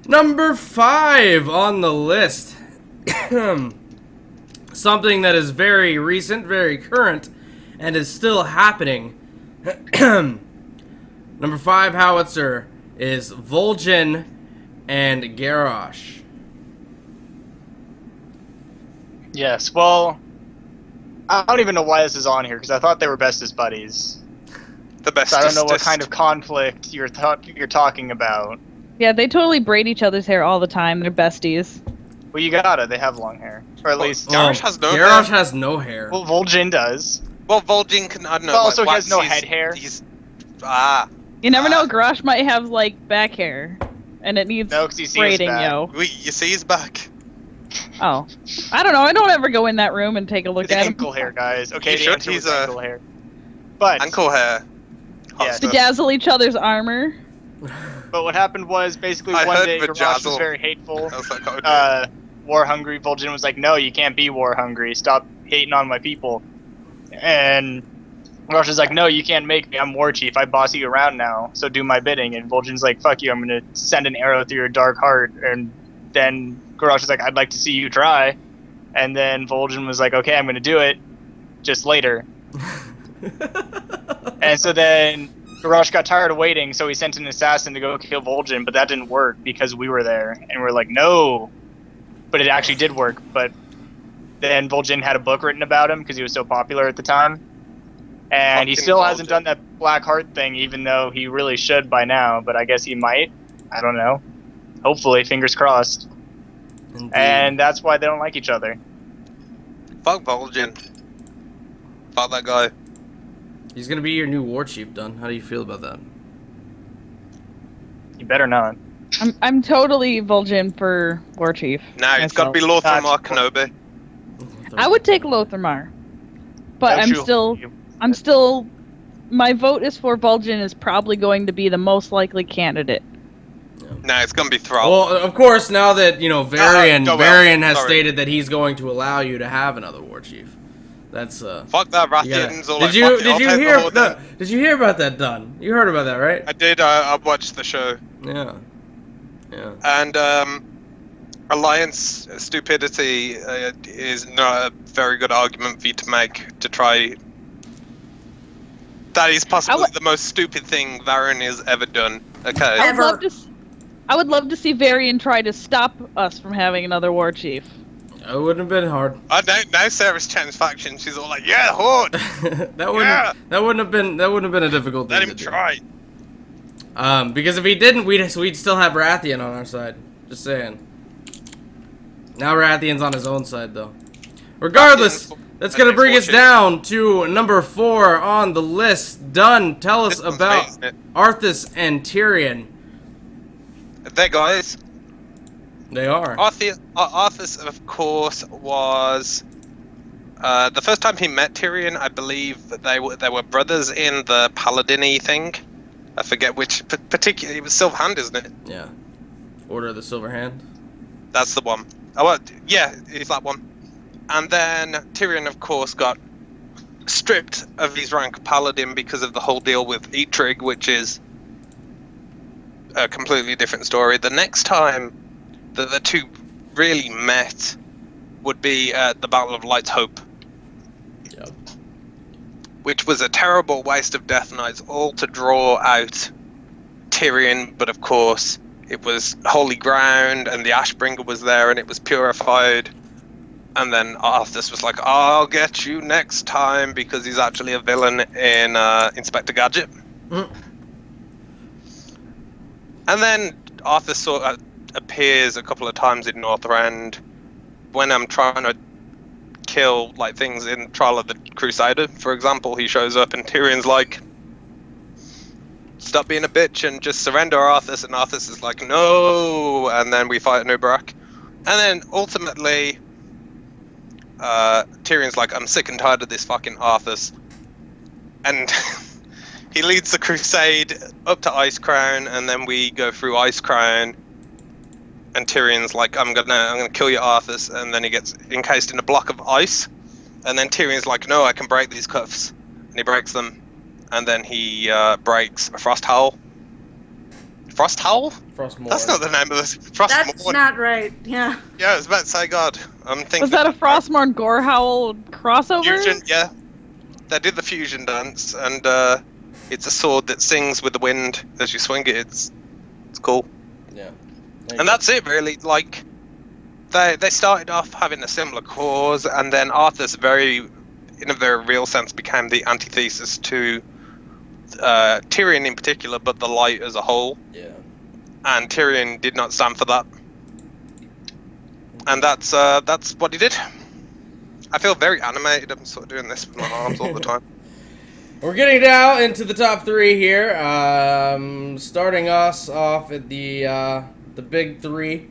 Speaker 3: Number 5 on the list. Something that is very recent, very current, and is still happening. Number 5 howitzer is Vol'jin and Garrosh.
Speaker 6: Yes, well, I don't even know why this is on here, because I thought they were bestest buddies.
Speaker 4: The best.
Speaker 6: So I don't know what kind of conflict you're talking about.
Speaker 2: Yeah, they totally braid each other's hair all the time. They're besties.
Speaker 6: Well, you gotta. They have long hair. Or at least...
Speaker 4: Garrosh has no
Speaker 3: Garrosh
Speaker 4: hair.
Speaker 3: has no hair.
Speaker 6: Well, Vol'jin does.
Speaker 4: Well, Vol'jin can, I don't know.
Speaker 6: But also
Speaker 4: like,
Speaker 6: he has no
Speaker 4: he's-
Speaker 6: head hair.
Speaker 2: You never know, Garrosh might have, like, back hair. And it needs
Speaker 6: No, because you see his
Speaker 2: braiding,
Speaker 6: back.
Speaker 2: yo.
Speaker 4: Wait, you see his back?
Speaker 2: Oh. I don't know, I don't ever go in that room and take a look
Speaker 6: It's
Speaker 2: at him.
Speaker 6: ankle hair, guys. Okay,
Speaker 4: You
Speaker 6: the
Speaker 4: should,
Speaker 6: answer was
Speaker 4: he's,
Speaker 6: ankle hair. But...
Speaker 4: Ankle hair. Hot
Speaker 6: Yeah.
Speaker 4: stuff.
Speaker 2: Bedazzle each other's armor.
Speaker 6: But what happened was, basically,
Speaker 4: I
Speaker 6: one
Speaker 4: heard
Speaker 6: day, Garrosh was
Speaker 4: vajazzle.
Speaker 6: very hateful.
Speaker 4: I was like, okay.
Speaker 6: War-hungry. Vol'jin was like, no, you can't be war-hungry. Stop hating on my people. And Garrosh was like, no, you can't make me. I'm war chief. I boss you around now, so do my bidding. And Vol'jin's like, fuck you. I'm going to send an arrow through your dark heart. And then Garrosh was like, I'd like to see you try. And then Vol'jin was like, okay, I'm going to do it. Just later. And so then Garrosh got tired of waiting, so he sent an assassin to go kill Vol'jin, but that didn't work because we were there. And we're like, no. But it actually did work. But then Vol'jin had a book written about him because he was so popular at the time. And he
Speaker 4: Fucking
Speaker 6: still hasn't
Speaker 4: Vol'jin.
Speaker 6: done that Black Heart thing, even though he really should by now. But I guess he might. I don't know. Hopefully, fingers crossed.
Speaker 3: Indeed.
Speaker 6: And that's why they don't like each other.
Speaker 4: Fuck Vol'jin. Fuck that guy.
Speaker 3: He's gonna be your new war chief, Dunn. How do you feel about that?
Speaker 6: You better not.
Speaker 2: I'm totally Vol'jin for War Chief.
Speaker 4: Nah, it's got to be
Speaker 2: myself.
Speaker 4: Lothar
Speaker 6: That's-
Speaker 4: Kenobi.
Speaker 2: I would take Lotharmar. But
Speaker 6: That's true.
Speaker 2: I'm still my vote is for Vol'jin is probably going to be the most likely candidate.
Speaker 4: Nah, it's gonna be Thrall.
Speaker 3: Well, of course, now that, you know, Varian
Speaker 4: go well.
Speaker 3: Varian has
Speaker 4: Sorry.
Speaker 3: stated that he's going to allow you to have another war chief. That's
Speaker 4: Fuck that,
Speaker 3: you gotta-
Speaker 4: Rathians. Or
Speaker 3: Did
Speaker 4: like,
Speaker 3: you
Speaker 4: fuck it,
Speaker 3: did
Speaker 4: I'll
Speaker 3: you
Speaker 4: take the
Speaker 3: hear
Speaker 4: whole thing.
Speaker 3: did you hear about that, Dunn? You heard about that, right?
Speaker 4: I did. I watched the show.
Speaker 3: Yeah. Yeah.
Speaker 4: And alliance stupidity is not a very good argument for you to make to try. That is possibly the most stupid thing Varian has ever done. Okay.
Speaker 2: I
Speaker 1: Ever.
Speaker 2: would love to see Varian try to stop us from having another war chief.
Speaker 3: It wouldn't have been hard.
Speaker 4: Now Sarah's changed faction. She's all like, "Yeah, Horde,
Speaker 3: that wouldn't
Speaker 4: Yeah.
Speaker 3: that wouldn't have been a difficult
Speaker 4: let
Speaker 3: thing
Speaker 4: him
Speaker 3: to do.
Speaker 4: try."
Speaker 3: Because if he didn't, we'd still have Rathian on our side. Just saying. Now Rathian's on his own side, though. Regardless, that's gonna bring us down to number 4 on the list. Done. Tell us about Arthas and Tyrion.
Speaker 4: There, guys.
Speaker 3: They are.
Speaker 4: Arthas, of course, was the first time he met Tyrion. I believe that they were brothers in the Paladini thing. I forget which particular. It was Silver Hand, isn't it?
Speaker 3: Yeah. Order of the Silver Hand.
Speaker 4: That's the one. Oh, well, yeah, it's that one. And then Tyrion, of course, got stripped of his rank Paladin because of the whole deal with Eitrig, which is a completely different story. The next time that the two really met would be at the Battle of Light's Hope.
Speaker 3: Yep.
Speaker 4: Which was a terrible waste of Death Knights, all to draw out Tyrion, but of course it was holy ground and the Ashbringer was there and it was purified. And then Arthas was like, I'll get you next time, because he's actually a villain in Inspector Gadget.
Speaker 3: Mm.
Speaker 4: And then Arthas sort of appears a couple of times in Northrend when I'm trying to kill like things in Trial of the Crusader, for example. He shows up and Tyrion's like, stop being a bitch and just surrender, Arthas. And Arthas is like, no. And then we fight Nubarak. And then ultimately, Tyrion's like, I'm sick and tired of this fucking Arthas. And he leads the crusade up to Ice Crown, and then we go through Ice Crown. And Tyrion's like, I'm gonna kill you, Arthas. And then he gets encased in a block of ice. And then Tyrion's like, no, I can break these cuffs. And he breaks them. And then he breaks a Frost Howl. Frost Howl?
Speaker 3: Frostmourne.
Speaker 4: That's not the name of this. Frostmourne.
Speaker 1: That's not right. Yeah.
Speaker 4: Yeah, I was about to say, God. I'm thinking.
Speaker 2: Was that a Frostmourne Gorehowl crossover?
Speaker 4: Fusion, yeah. They did the fusion dance, and it's a sword that sings with the wind as you swing it. It's cool.
Speaker 3: Yeah.
Speaker 4: And that's it, really. Like, they started off having a similar cause, and then Arthas, in a very real sense, became the antithesis to Tyrion in particular, but the Light as a whole.
Speaker 3: Yeah.
Speaker 4: And Tyrion did not stand for that. And that's what he did. I feel very animated. I'm sort of doing this with my arms all the time.
Speaker 3: We're getting down into the top 3 here. Starting us off at the big 3.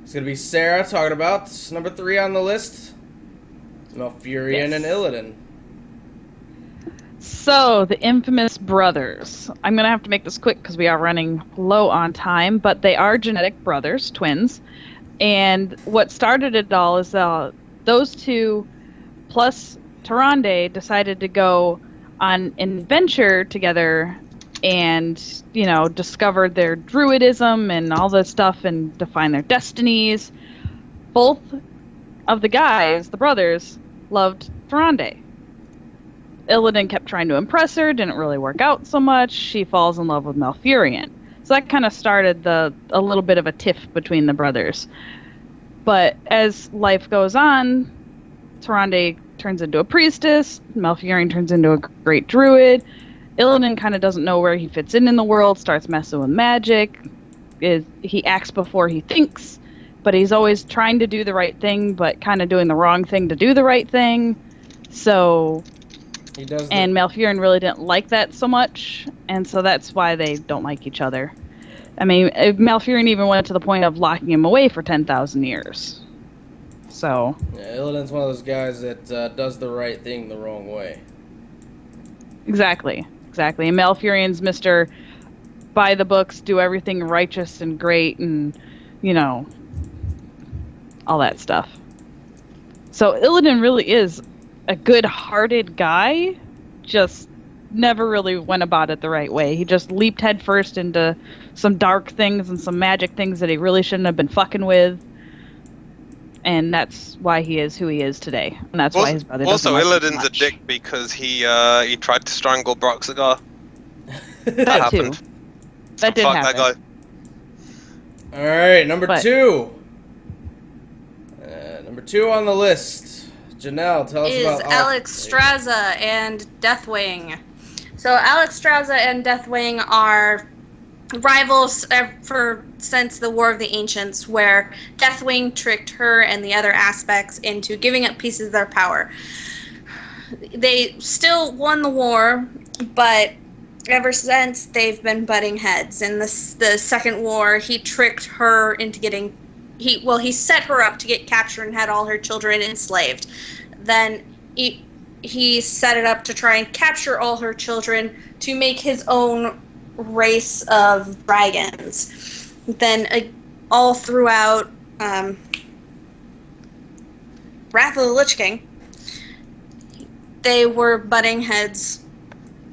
Speaker 3: It's gonna be Sarah talking about number 3 on the list. Malfurion and Illidan.
Speaker 2: So, the infamous brothers. I'm going to have to make this quick because we are running low on time, but they are genetic brothers, twins. And what started it all is those two, plus Tyrande, decided to go on an adventure together and, you know, discover their druidism and all this stuff and define their destinies. Both of the guys, the brothers, loved Tyrande. Illidan kept trying to impress her, didn't really work out so much. She falls in love with Malfurion. So that kind of started a little bit of a tiff between the brothers. But as life goes on, Tyrande turns into a priestess, Malfurion turns into a great druid. Illidan kind of doesn't know where he fits in the world, starts messing with magic. He acts before he thinks, but he's always trying to do the right thing, but kind of doing the wrong thing to do the right thing. So... And Malfurion really didn't like that so much, and so that's why they don't like each other. I mean, Malfurion even went to the point of locking him away for 10,000 years. So...
Speaker 3: Yeah, Illidan's one of those guys that does the right thing the wrong way.
Speaker 2: Exactly. And Malfurion's Mr. Buy the books, do everything righteous and great, and, you know, all that stuff. So Illidan really is a good-hearted guy, just never really went about it the right way. He just leaped headfirst into some dark things and some magic things that he really shouldn't have been fucking with. And that's why he is who he is today. And that's why his brother doesn't like him
Speaker 4: Illidan's
Speaker 2: much.
Speaker 4: a dick because he tried to strangle Broxigar.
Speaker 2: That
Speaker 4: happened.
Speaker 2: too. That did happen.
Speaker 4: That guy.
Speaker 3: Alright, number 2. Number 2 on the list. Janelle, tell us about...
Speaker 1: Alex Straza and Deathwing. So Alex Straza and Deathwing are rivals ever since the War of the Ancients, where Deathwing tricked her and the other aspects into giving up pieces of their power. They still won the war, but ever since they've been butting heads. In the second war, he tricked her into getting he set her up to get captured and had all her children enslaved. Then he set it up to try and capture all her children to make his own race of dragons. Then all throughout Wrath of the Lich King, they were butting heads.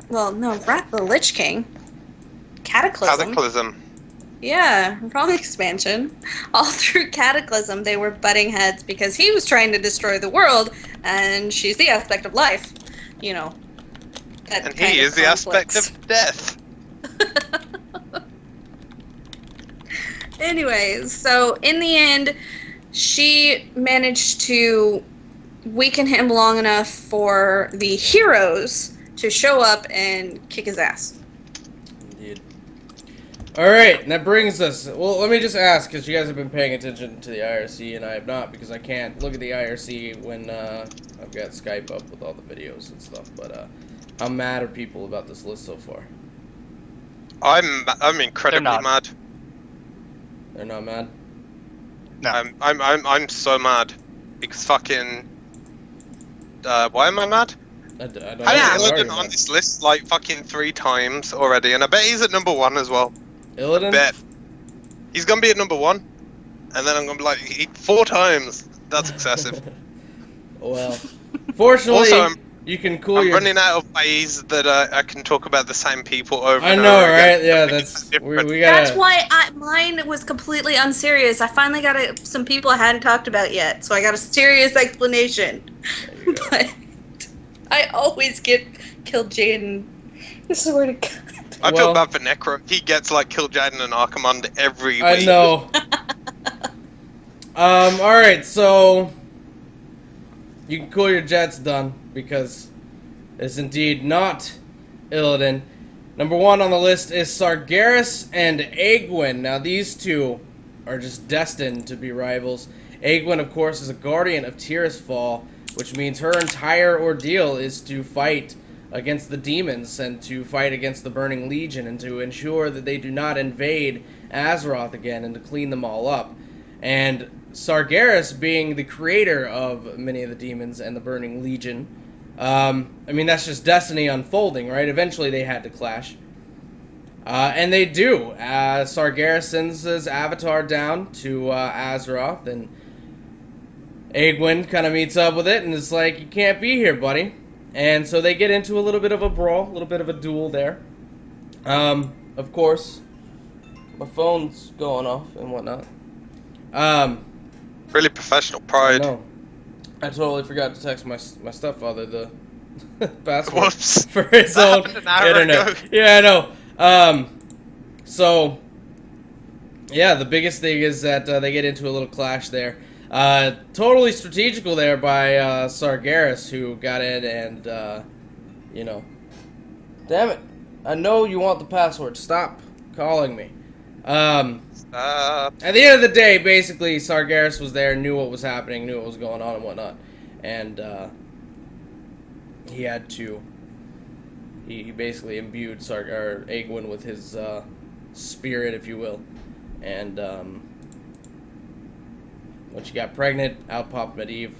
Speaker 1: Well, no, Wrath of the Lich King. Cataclysm. Yeah, wrong expansion. All through Cataclysm, they were butting heads because he was trying to destroy the world, and she's the aspect of life. You know.
Speaker 4: And he is the aspect of death.
Speaker 1: Anyways, so in the end, she managed to weaken him long enough for the heroes to show up and kick his ass.
Speaker 3: Indeed. Alright, and that brings us... Well, let me just ask, because you guys have been paying attention to the IRC, and I have not, because I can't look at the IRC when I've got Skype up with all the videos and stuff, but how mad are people about this list so far?
Speaker 4: I'm incredibly mad.
Speaker 3: They're not mad?
Speaker 6: No.
Speaker 4: I'm so mad. Because fucking... why am I mad?
Speaker 3: I don't
Speaker 4: I've
Speaker 3: know.
Speaker 4: Illidan on this list like fucking 3 times already, and I bet he's at number 1 as well.
Speaker 3: Illidan?
Speaker 4: I bet. He's gonna be at number 1, and then I'm gonna be like, 4 times. That's excessive.
Speaker 3: Well, fortunately,
Speaker 4: Also,
Speaker 3: you can cool
Speaker 4: I'm
Speaker 3: your...
Speaker 4: running out of ways that I can talk about the same people over
Speaker 3: I
Speaker 4: and
Speaker 3: know,
Speaker 4: over
Speaker 3: right?
Speaker 4: again.
Speaker 3: Yeah,
Speaker 4: Make it
Speaker 3: that's...
Speaker 4: so different.
Speaker 3: We gotta...
Speaker 1: That's why mine was completely unserious. I finally got some people I hadn't talked about yet, so I got a serious explanation. But I always get killed Jaden. I swear to God.
Speaker 4: I feel bad for Necro. He gets like Kill Jaden and Archimond every week.
Speaker 3: I know. Alright, so... You can cool your jets, done, because it's indeed not Illidan. Number 1 on the list is Sargeras and Egwin. Now, these two are just destined to be rivals. Egwin, of course, is a guardian of Tirisfal, which means her entire ordeal is to fight against the demons and to fight against the Burning Legion and to ensure that they do not invade Azeroth again and to clean them all up. And Sargeras, being the creator of many of the demons and the Burning Legion, I mean, that's just destiny unfolding, right? Eventually they had to clash. And they do. Sargeras sends his avatar down to Azeroth, and Egwin kind of meets up with it and is like, you can't be here, buddy. And so they get into a little bit of a brawl, a little bit of a duel there. Of course, my phone's going off and whatnot.
Speaker 4: Really professional pride.
Speaker 3: No, I totally forgot to text my stepfather the password
Speaker 4: Whoops.
Speaker 3: for his
Speaker 4: That
Speaker 3: own
Speaker 4: happened an hour
Speaker 3: internet.
Speaker 4: ago.
Speaker 3: Yeah, I know. So yeah, the biggest thing is that they get into a little clash there. Totally strategical there by Sargeras, who got in and you know, damn it! I know you want the password. Stop calling me. At the end of the day, basically, Sargeras was there, knew what was happening, knew what was going on and whatnot, and he had to. He basically imbued Egwin with his spirit, if you will, and when she got pregnant, out popped Medivh,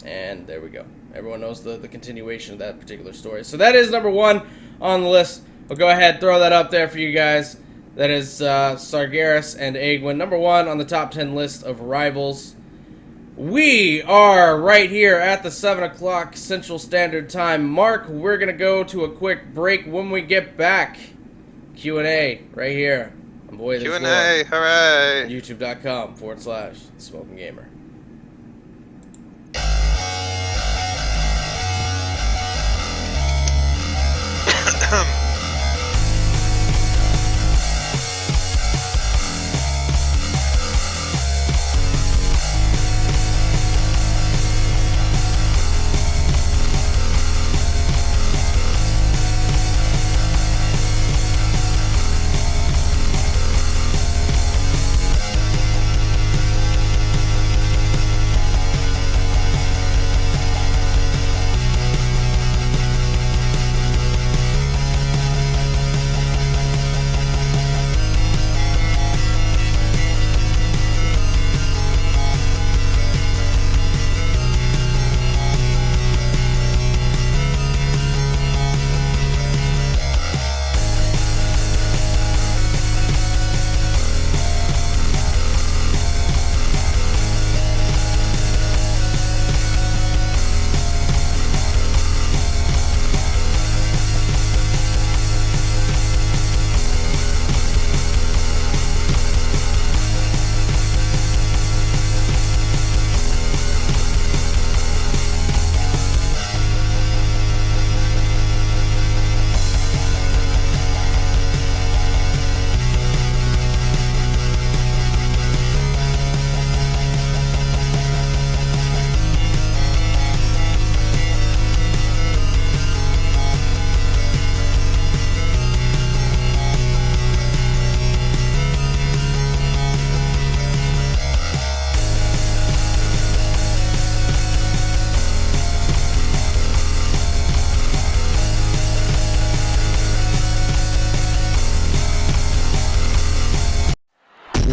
Speaker 3: and there we go. Everyone knows the continuation of that particular story. So that is number 1 on the list. We'll go ahead, throw that up there for you guys. That is Sargeras and Egwin. Number 1 on the top 10 list of rivals. We are right here at the 7 o'clock Central Standard Time mark. We're going to go to a quick break. When we get back, Q&A right here. On Boy This
Speaker 4: Q&A, hooray!
Speaker 3: YouTube.com/SmokingGamer.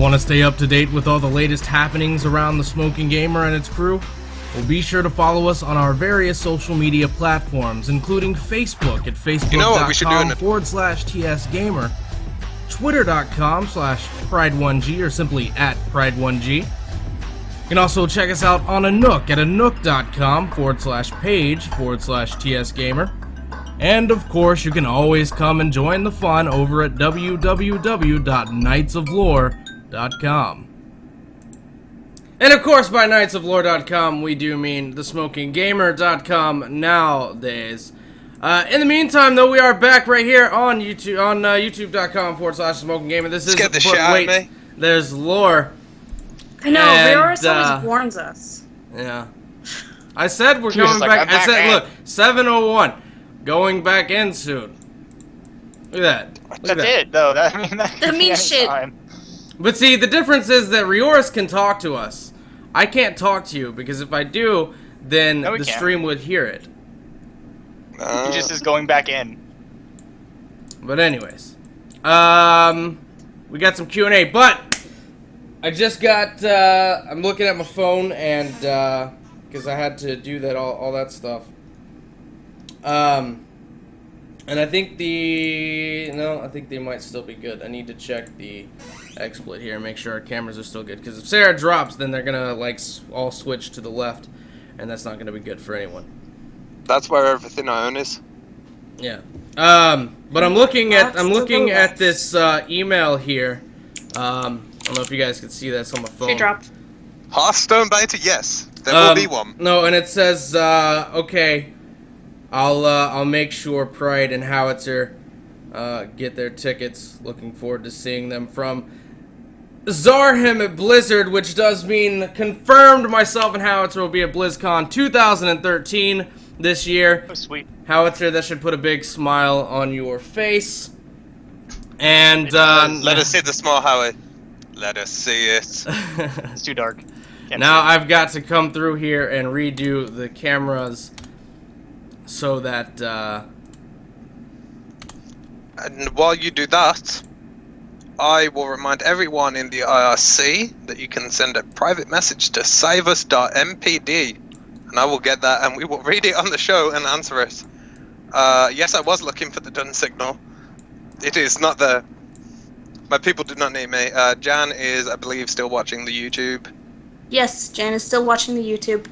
Speaker 3: Want to stay up to date with all the latest happenings around the Smoking Gamer and its crew? Well, be sure to follow us on our various social media platforms, including Facebook at
Speaker 4: You know what we should do in
Speaker 3: facebook.com/TSGamer, twitter.com/Pride1G, or simply @Pride1G. You can also check us out on Anook at anook.com/page/TSGamer. And of course, you can always come and join the fun over at www.knightsoflore.com. And of course, by knightsoflore.com, we do mean thesmokinggamer.com nowadays. In the meantime, though, we are back right here on YouTube, on youtube.com/smokinggamer. This is,
Speaker 4: Scared the shit out of me.
Speaker 3: There's Lore.
Speaker 1: I know,
Speaker 3: And,
Speaker 1: Vioris always warns us.
Speaker 3: Yeah. I said we're
Speaker 7: She was
Speaker 3: coming
Speaker 7: like,
Speaker 3: back.
Speaker 7: "I'm
Speaker 3: I
Speaker 7: back,
Speaker 3: said,
Speaker 7: man."
Speaker 3: look, 7:01. Going back in soon. Look at that. Look at
Speaker 7: That's
Speaker 3: that.
Speaker 7: it, though. That could be
Speaker 1: means
Speaker 7: any
Speaker 1: shit.
Speaker 7: time.
Speaker 3: But see, the difference is that Rioris can talk to us. I can't talk to you, because if I do, then
Speaker 7: No, we
Speaker 3: the
Speaker 7: can't.
Speaker 3: stream would hear it.
Speaker 7: He just is going back in.
Speaker 3: But anyways. We got some Q&A, but I just got, I'm looking at my phone, and, because I had to do that, all that stuff. And I think I think they might still be good. I need to check the XSplit here and make sure our cameras are still good. Because if Sarah drops, then they're gonna like all switch to the left, and that's not gonna be good for anyone.
Speaker 4: That's where everything I own is.
Speaker 3: Yeah. But I'm looking at
Speaker 1: Lots to
Speaker 3: this email here. I don't know if you guys can see this on my phone.
Speaker 1: She dropped.
Speaker 4: Hearthstone beta, yes. There will be one.
Speaker 3: No, and it says, okay, I'll make sure Pride and Howitzer get their tickets. Looking forward to seeing them from Zarham at Blizzard, which does mean confirmed myself and Howitzer will be at BlizzCon 2013 this year.
Speaker 7: Oh, sweet.
Speaker 3: Howitzer, that should put a big smile on your face. And
Speaker 4: Let us see the small Howie. Let us see it.
Speaker 7: It's too dark. Can't
Speaker 3: now
Speaker 7: see.
Speaker 3: I've got to come through here and redo the cameras so that
Speaker 4: And while you do that, I will remind everyone in the IRC that you can send a private message to saveus.mpd, and I will get that and we will read it on the show and answer it. Yes, I was looking for the done signal. It is not there. My people do not need me. Jan is, I believe, still watching the YouTube.
Speaker 1: Yes, Jan is still watching the YouTube.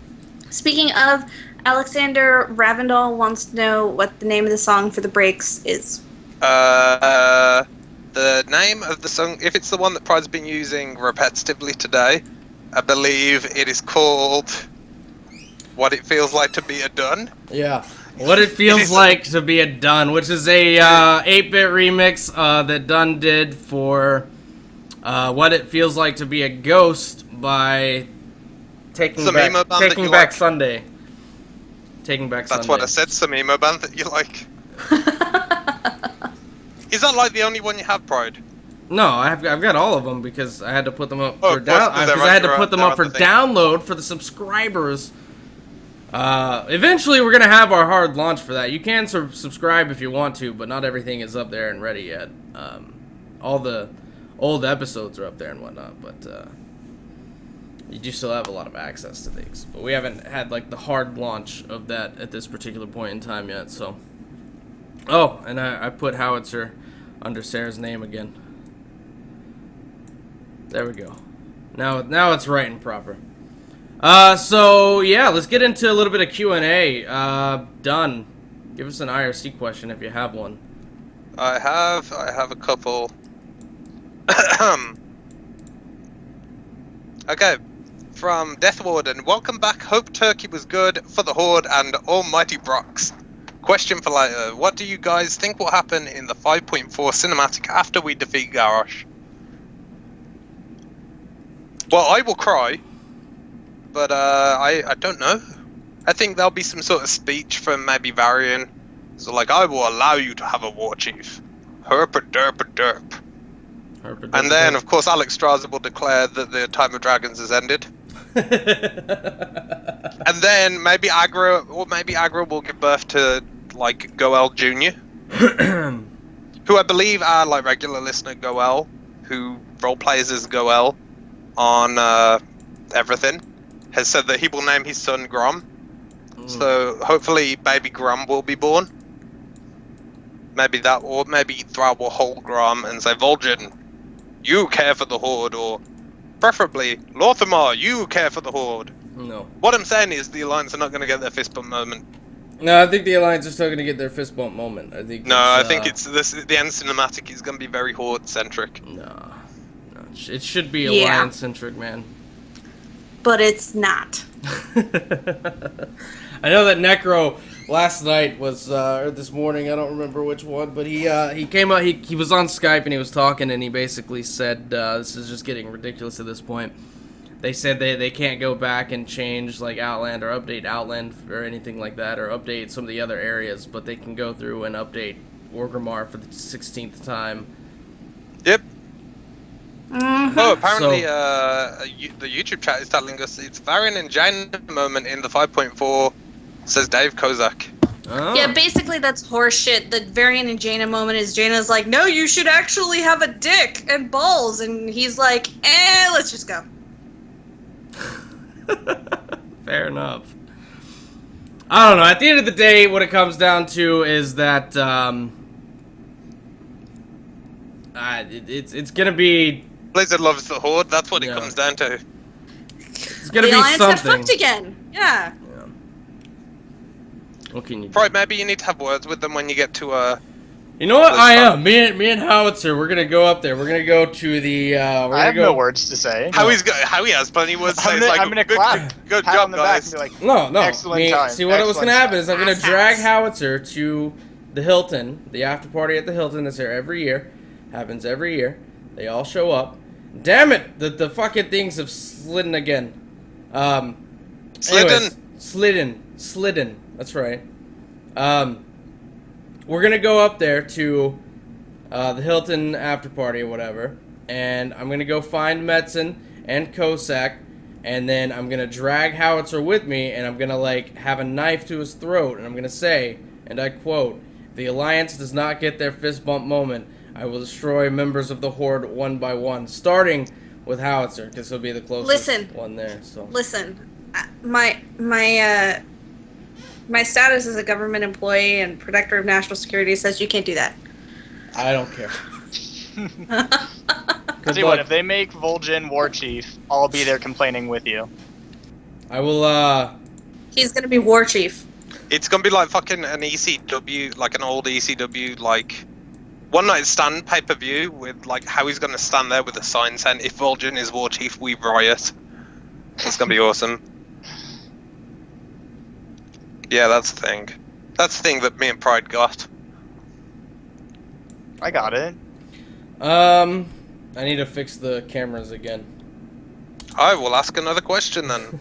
Speaker 1: Speaking of, Alexander Ravendall wants to know what the name of the song for the breaks is.
Speaker 4: The name of the song, if it's the one that Pride's been using repetitively today, I believe it is called What It Feels Like to Be a Done.
Speaker 3: yeah, what it feels like to be a Dun, which is a 8-bit remix that Dun did for What It Feels Like to Be a Ghost by Taking
Speaker 4: Some
Speaker 3: Back
Speaker 4: emo band that
Speaker 3: Taking
Speaker 4: you
Speaker 3: Back
Speaker 4: like.
Speaker 3: Sunday. Taking Back
Speaker 4: That's
Speaker 3: Sunday.
Speaker 4: what I said, some emo band that you like. Is that like the only one you have, Pride?
Speaker 3: No, I've got all of them because I had to put them up
Speaker 4: Oh,
Speaker 3: for
Speaker 4: of course,
Speaker 3: down.
Speaker 4: 'cause they're
Speaker 3: Because I had
Speaker 4: on
Speaker 3: to
Speaker 4: your-
Speaker 3: put them
Speaker 4: they're
Speaker 3: up
Speaker 4: on
Speaker 3: for
Speaker 4: the thing.
Speaker 3: download for the subscribers. Eventually, we're gonna have our hard launch for that. You can subscribe if you want to, but not everything is up there and ready yet. All the old episodes are up there and whatnot, but you do still have a lot of access to things. But we haven't had like the hard launch of that at this particular point in time yet. So, oh, and I put Howitzer under Sarah's name again. There we go. Now it's right and proper. So yeah, let's get into a little bit of Q&A. Done. Give us an IRC question if you have one.
Speaker 4: I have a couple. Okay, from Death Warden. Welcome back. Hope Turkey was good for the Horde and Almighty Brox. Question for later. What do you guys think will happen in the 5.4 cinematic after we defeat Garrosh? Well, I will cry, but I don't know. I think there'll be some sort of speech from maybe Varian. So like, I will allow you to have a war chief. Herpa derpa derp. And then, of course, Alex Straza will declare that the Time of Dragons has ended. And then maybe Agra will give birth to, like, Goel Jr. Who I believe our, like, regular listener Goel, who role plays as Goel on everything, has said that he will name his son Grom. So hopefully baby Grom will be born. Maybe that, or maybe Thrall will hold Grom and say, Vol'jin, you care for the Horde, or preferably, Lorthamar, you care for the Horde.
Speaker 3: No.
Speaker 4: What I'm saying is the Alliance are not going to get their fist bump moment.
Speaker 3: No, I think the Alliance are still going to get their fist bump moment. I think.
Speaker 4: No, I think it's this. The end cinematic is going to be very Horde centric.
Speaker 3: No, it should be
Speaker 1: Yeah.
Speaker 3: Alliance centric, man.
Speaker 1: But it's not.
Speaker 3: I know that Necro last night was, or this morning, I don't remember which one, but he came out, he was on Skype and he was talking and he basically said, this is just getting ridiculous at this point. They said they can't go back and change, like, Outland or update Outland or anything like that, or update some of the other areas, but they can go through and update Orgrimmar for the 16th time.
Speaker 4: Yep.
Speaker 1: Mm-hmm.
Speaker 4: Oh, apparently the YouTube chat is telling us it's Varian and Jaina moment in the 5.4, says Dave Kozak.
Speaker 3: Oh.
Speaker 1: Yeah, basically that's horseshit. The Varian and Jaina moment is Jaina's like, no, you should actually have a dick and balls. And he's like, let's just go.
Speaker 3: Fair enough. I don't know. At the end of the day, what it comes down to is that it's gonna be.
Speaker 4: Blizzard loves the Horde. That's what it
Speaker 3: Yeah.
Speaker 4: comes down to.
Speaker 3: It's gonna
Speaker 1: The
Speaker 3: be
Speaker 1: Alliance got
Speaker 3: something.
Speaker 1: fucked again. Yeah.
Speaker 3: What can you do?
Speaker 4: Right, maybe you need to have words with them when you get to
Speaker 3: You know what?
Speaker 4: Let's
Speaker 3: I
Speaker 4: talk.
Speaker 3: am. Me and Howitzer. We're gonna go up there. We're gonna go to the.
Speaker 7: I have no words to say.
Speaker 4: Howie has plenty of words to say.
Speaker 7: I'm
Speaker 4: It's like,
Speaker 7: gonna
Speaker 4: good,
Speaker 7: clap,
Speaker 4: good
Speaker 7: pat
Speaker 4: job,
Speaker 7: on the back,
Speaker 4: guys.
Speaker 7: and be like,
Speaker 3: No.
Speaker 7: Excellent time,
Speaker 3: See what was
Speaker 7: excellent
Speaker 3: gonna happen
Speaker 7: time.
Speaker 3: is I'm gonna drag Howitzer to the Hilton, the after party at the Hilton. That's there every year. Happens every year. They all show up. Damn it! The fucking things have slidden again. Anyways, slidden. That's right. We're gonna go up there to the Hilton after party or whatever, and I'm gonna go find Metzen and Kosak, and then I'm gonna drag Howitzer with me, and I'm gonna like have a knife to his throat, and I'm gonna say, and I quote, "The Alliance does not get their fist bump moment. I will destroy members of the Horde one by one, starting with Howitzer, because he'll be the closest one there." So
Speaker 1: Listen, my status as a government employee and protector of national security says you can't do that.
Speaker 3: I don't care.
Speaker 7: Tell you what, if they make Vol'jin war chief, I'll be there complaining with you.
Speaker 3: I will.
Speaker 1: He's gonna be war chief.
Speaker 4: It's gonna be like fucking an ECW, like an old ECW, like one night stand pay-per-view with like how he's gonna stand there with a sign saying, "If Vol'jin is war chief, we riot." It's gonna be awesome. Yeah, that's the thing. That's the thing that me and Pride got.
Speaker 7: I got it.
Speaker 3: I need to fix the cameras again.
Speaker 4: I will ask another question then.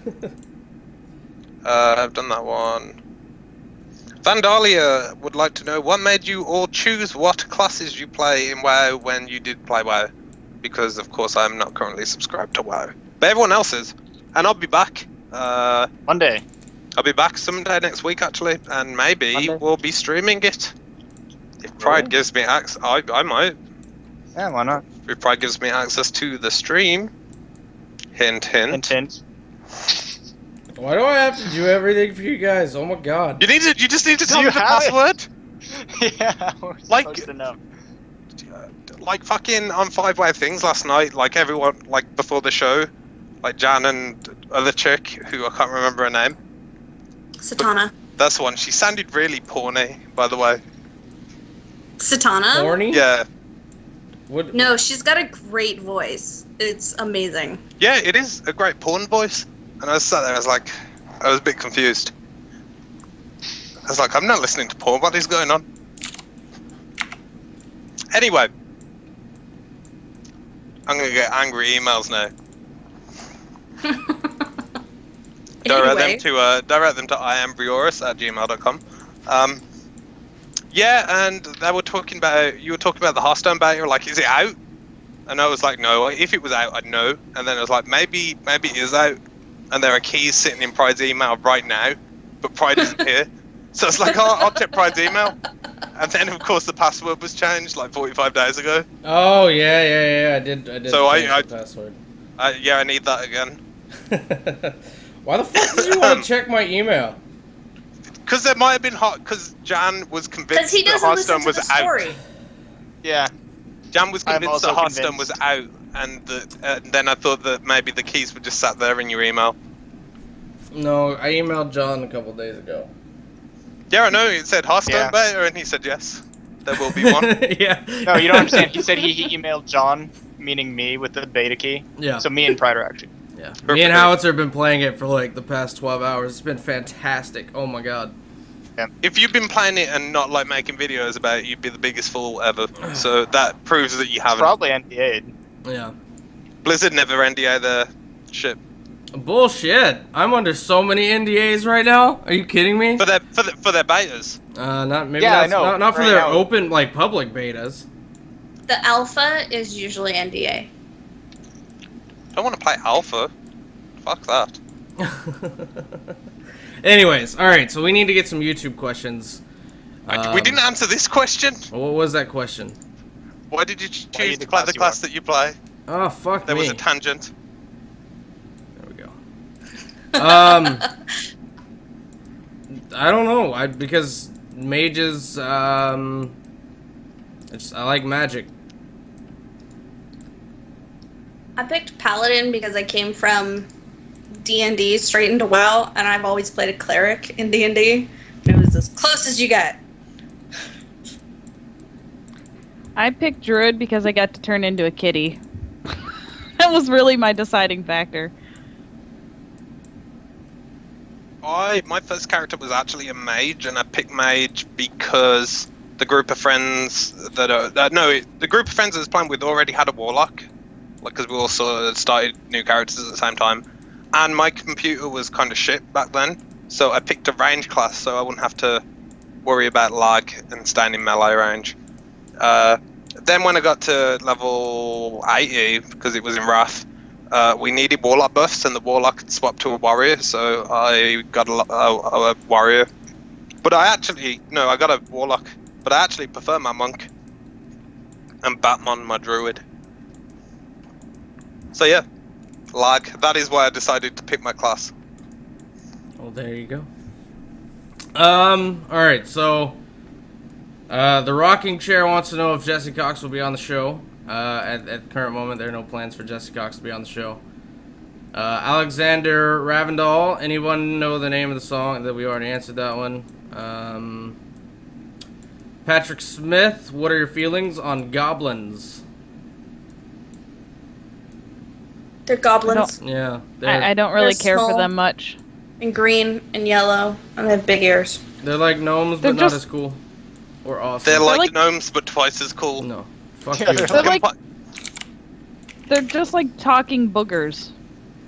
Speaker 4: I've done that one. Vandalia would like to know what made you all choose what classes you play in WoW when you did play WoW. Because of course I'm not currently subscribed to WoW. But everyone else is. And I'll be back.
Speaker 7: Monday.
Speaker 4: I'll be back someday next week actually. And maybe
Speaker 7: Monday.
Speaker 4: we'll be streaming it. If Pride gives me access, I might.
Speaker 7: Yeah, why not?
Speaker 4: If Pride gives me access to the stream. Hint, hint.
Speaker 7: Hint, hint.
Speaker 3: Why do I have to do everything for you guys? Oh my god.
Speaker 4: You just need to tell
Speaker 7: You
Speaker 4: me the
Speaker 7: have it.
Speaker 4: password.
Speaker 7: Yeah, we're
Speaker 4: Like-
Speaker 7: supposed to know.
Speaker 4: Like fucking on 5-Way Things last night, like everyone, like before the show, like Jan and other chick who I can't remember her name.
Speaker 1: Satana.
Speaker 4: That's the one. She sounded really porny, by the way.
Speaker 1: Satana?
Speaker 3: Horny?
Speaker 4: Yeah,
Speaker 3: What?
Speaker 1: No, she's got a great voice. It's amazing.
Speaker 4: yeah, it is a great porn voice. And I was sat there, I was a bit confused. I was like, I'm not listening to porn. What is going on? Anyway, I'm gonna get angry emails now.
Speaker 1: Anyway,
Speaker 4: Direct them to iambrioris@gmail.com. Yeah, and they were talking about, you were talking about the Hearthstone beta, like, is it out? And I was like, no, if it was out, I'd know. And then I was like, maybe it is out. And there are keys sitting in Pride's email right now, but Pride isn't here. So it's like, I'll check Pride's email. And then, of course, the password was changed like 45 days ago.
Speaker 3: Oh yeah. I did
Speaker 4: So
Speaker 3: change
Speaker 4: I
Speaker 3: the password.
Speaker 4: yeah, I need that again.
Speaker 3: Why the fuck did you want to check my email?
Speaker 4: Because there might have been because Jan was
Speaker 1: Because
Speaker 4: convinced
Speaker 1: he
Speaker 4: that
Speaker 1: doesn't listen
Speaker 4: Hearthstone
Speaker 1: to
Speaker 4: was
Speaker 1: the
Speaker 4: out.
Speaker 1: story.
Speaker 7: Yeah.
Speaker 4: Jan was
Speaker 7: I'm
Speaker 4: convinced that
Speaker 7: also
Speaker 4: Hearthstone was
Speaker 7: convinced.
Speaker 4: out, and then I thought that maybe the keys were just sat there in your email.
Speaker 3: No, I emailed John a couple days ago.
Speaker 4: Yeah, I know. It said Hearthstone
Speaker 7: Yeah.
Speaker 4: beta, and he said yes. There will be one.
Speaker 3: Yeah.
Speaker 7: No, you don't understand. He said he emailed John, meaning me, with the beta key.
Speaker 3: Yeah.
Speaker 7: So me and Pride are actually.
Speaker 3: Yeah. Me
Speaker 4: Perfect.
Speaker 3: and Howitzer have been playing it for like the past 12 hours. It's been fantastic. Oh my god.
Speaker 4: If you've been playing it and not like making videos about it, you'd be the biggest fool ever. So that proves that you
Speaker 7: It's
Speaker 4: haven't.
Speaker 7: probably NDA'd.
Speaker 3: Yeah.
Speaker 4: Blizzard never NDA their shit
Speaker 3: Bullshit. I'm under so many NDAs right now. Are you kidding me?
Speaker 4: for their betas.
Speaker 3: Not maybe
Speaker 7: Yeah, I
Speaker 3: not,
Speaker 7: know.
Speaker 3: not for
Speaker 7: Right
Speaker 3: their
Speaker 7: now.
Speaker 3: open like public betas.
Speaker 1: The alpha is usually NDA.
Speaker 4: Don't want to play alpha. Fuck that.
Speaker 3: Anyways, all right. So we need to get some YouTube questions.
Speaker 4: We didn't answer this question.
Speaker 3: What was that question?
Speaker 4: Why did you
Speaker 7: Why you
Speaker 4: choose
Speaker 7: the
Speaker 4: to play the
Speaker 7: class you
Speaker 4: class
Speaker 7: are.
Speaker 4: that you play?
Speaker 3: Oh fuck
Speaker 4: There
Speaker 3: me.
Speaker 4: was a tangent.
Speaker 3: There we go. I don't know. Because mages. I like magic.
Speaker 1: I picked Paladin because I came from D&D straight into WoW, and I've always played a cleric in D&D. It was as close as you got.
Speaker 2: I picked Druid because I got to turn into a kitty. That was really my deciding factor.
Speaker 4: My first character was actually a mage, and I picked mage because the group of friends the group of friends I was playing with already had a warlock, like because we all sort of started new characters at the same time, and my computer was kind of shit back then, so I picked a range class so I wouldn't have to worry about lag and staying in melee range. Then when I got to level 80, because it was in Wrath, we needed warlock buffs, and the warlock had swapped to a warrior, so I got a warrior. But I got a warlock, but I actually prefer my monk and Batman my druid. So yeah, lag. That is why I decided to pick my class.
Speaker 3: Well, there you go. Alright, so the rocking chair wants to know if Jesse Cox will be on the show. At the current moment, there are no plans for Jesse Cox to be on the show. Alexander Ravendall, anyone know the name of the song? That we already answered that one. Patrick Smith, what are your feelings on goblins?
Speaker 1: They're goblins.
Speaker 3: Yeah,
Speaker 2: I don't really
Speaker 1: They're
Speaker 2: care for
Speaker 1: small.
Speaker 2: them much.
Speaker 1: And green and yellow, and they have big ears.
Speaker 3: they're like gnomes,
Speaker 2: They're
Speaker 3: but not
Speaker 2: just-
Speaker 3: as cool or awesome.
Speaker 4: They're like
Speaker 2: like-
Speaker 4: gnomes, but twice as cool.
Speaker 3: No, fuck
Speaker 7: Yeah,
Speaker 3: you.
Speaker 7: they're
Speaker 2: They're like
Speaker 4: Compi-
Speaker 2: they're just like talking boogers.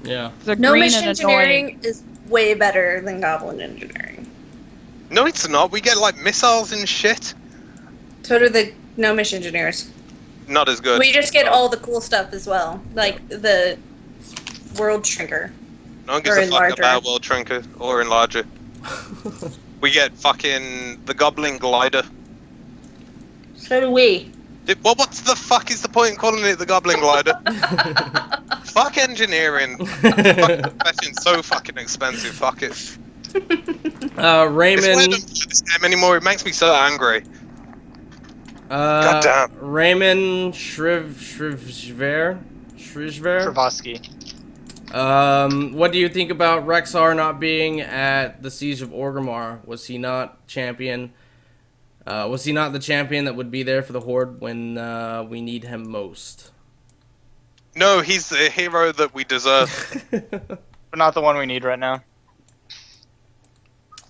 Speaker 3: Yeah.
Speaker 2: They're
Speaker 1: Gnomish
Speaker 2: green and
Speaker 1: engineering
Speaker 2: annoying.
Speaker 1: is way better than goblin engineering.
Speaker 4: No, it's not. We get like missiles and shit.
Speaker 1: So do the gnomish engineers.
Speaker 4: Not as good.
Speaker 1: We just get all the cool stuff as well, like the world shrinker.
Speaker 4: No one gives
Speaker 1: or
Speaker 4: a fuck
Speaker 1: enlarger.
Speaker 4: about World Trinker or Enlarger. We get fucking the Goblin Glider.
Speaker 1: So do we.
Speaker 4: What's the fuck is the point in calling it the Goblin Glider? Fuck engineering. Profession's so fucking expensive. Fuck it. It's why I
Speaker 3: Raymond.
Speaker 4: don't play this game anymore. It makes me so angry. Goddamn.
Speaker 3: Raymond Shrivver.
Speaker 7: Travasky.
Speaker 3: What do you think about Rexar not being at the Siege of Orgrimmar? Was he not champion? Was he not the champion that would be there for the Horde when we need him most?
Speaker 4: No, he's the hero that we deserve.
Speaker 7: But not the one we need right now.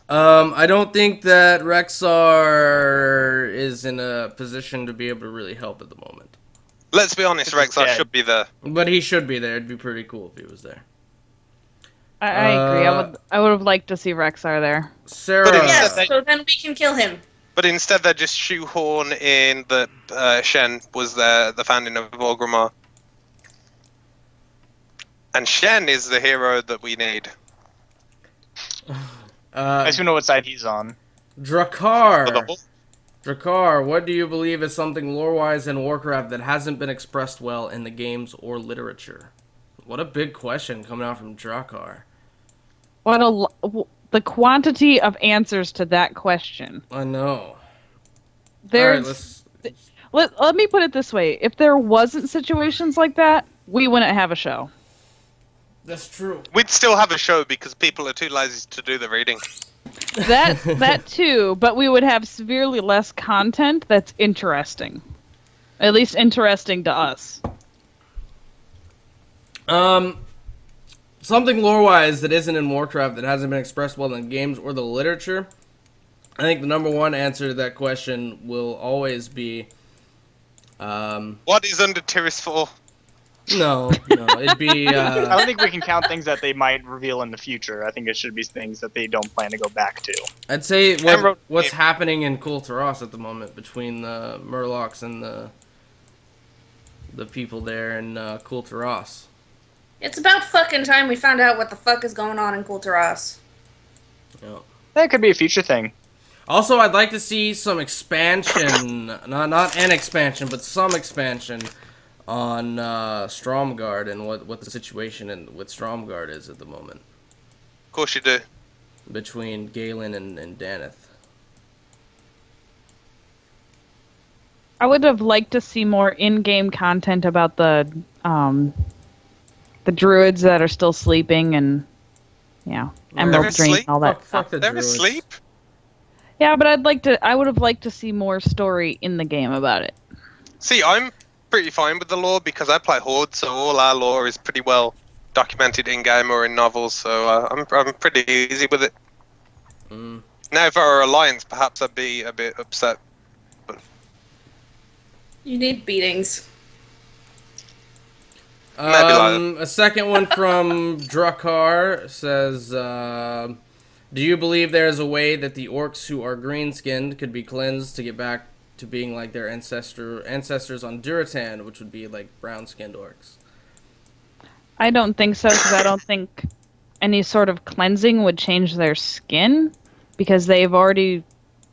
Speaker 3: I don't think that Rexar is in a position to be able to really help at the moment.
Speaker 4: Let's be honest, Rexar
Speaker 7: dead.
Speaker 4: should be there.
Speaker 3: But he should be there. It'd be pretty cool if he was there.
Speaker 2: I agree. I would have liked to see Rexar there.
Speaker 3: Sarah.
Speaker 4: But
Speaker 1: Yes,
Speaker 4: they-
Speaker 1: so then we can kill him.
Speaker 4: But instead, they just shoehorn in that Shen was the founding of Orgrimmar. And Shen is the hero that we need.
Speaker 7: I just know what side he's on.
Speaker 4: For the
Speaker 3: Drakkar.
Speaker 4: whole.
Speaker 3: Drakkar, what do you believe is something lore-wise in Warcraft that hasn't been expressed well in the games or literature? What a big question coming out from Drakkar.
Speaker 2: The quantity of answers to that question.
Speaker 3: I know. Alright,
Speaker 2: There's let me put it this way. If there wasn't situations like that, we wouldn't have a show.
Speaker 3: That's true.
Speaker 4: We'd still have a show because people are too lazy to do the reading.
Speaker 2: That too, but we would have severely less content that's interesting. At least interesting to us.
Speaker 3: Something lore-wise that isn't in Warcraft that hasn't been expressed well in the games or the literature. I think the number one answer to that question will always be...
Speaker 4: What is under Tirisfal?
Speaker 3: No, it'd be...
Speaker 7: I don't think we can count things that they might reveal in the future. I think it should be things that they don't plan to go back to.
Speaker 3: I'd say what's happening in Kul Tiras at the moment between the Murlocs and the people there in Kul Tiras.
Speaker 1: It's about fucking time we found out what the fuck is going on in Kul Tiras.
Speaker 3: Yeah.
Speaker 7: That could be a future thing.
Speaker 3: Also, I'd like to see some expansion, not an expansion, but some expansion on Stromgarde and what the situation with Stromgarde is at the moment.
Speaker 4: Of course you do.
Speaker 3: Between Galen and Daneth.
Speaker 2: I would have liked to see more in-game content about the druids that are still sleeping and Emerald Dream and all that stuff.
Speaker 3: Fuck the
Speaker 4: They're
Speaker 3: druids.
Speaker 4: asleep?
Speaker 2: Yeah, but I would have liked to see more story in the game about it.
Speaker 4: See, I'm pretty fine with the lore because I play Horde, so all our lore is pretty well documented in-game or in novels, so I'm pretty easy with it. Now, if I were Alliance, perhaps I'd be a bit upset. But
Speaker 1: You need beatings.
Speaker 3: A second one from Drakkar says, do you believe there is a way that the orcs who are green-skinned could be cleansed to get back to being like their ancestors on Duratan, which would be like brown-skinned orcs?
Speaker 2: I don't think so, because I don't think any sort of cleansing would change their skin, because they've already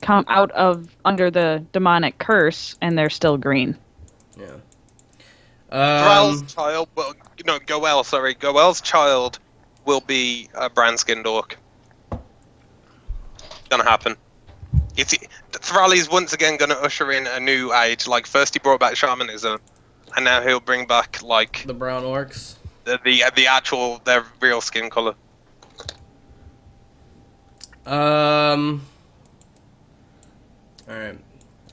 Speaker 2: come out of under the demonic curse, and they're still green.
Speaker 3: Yeah.
Speaker 4: Thrall's child, Goel's child will be a brown-skinned orc. Gonna happen. Thrall is once again gonna usher in a new age. Like, first he brought back shamanism, and now he'll bring back, like,
Speaker 3: the brown orcs.
Speaker 4: The actual, their real skin color.
Speaker 3: Alright.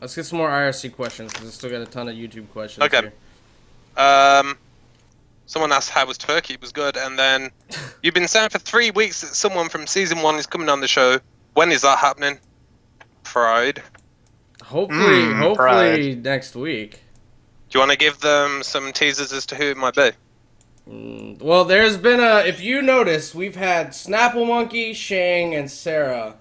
Speaker 3: Let's get some more IRC questions, because I've still got a ton of YouTube questions
Speaker 4: Okay.
Speaker 3: here.
Speaker 4: Someone asked how was Turkey. It was good. And then, you've been saying for 3 weeks that someone from Season 1 is coming on the show. When is that happening? Pride.
Speaker 3: Hopefully
Speaker 7: Pride.
Speaker 3: next week.
Speaker 4: Do you want to give them some teasers as to who it might be?
Speaker 3: Well, there's been if you notice, we've had Snapple Monkey, Shang, and Sarah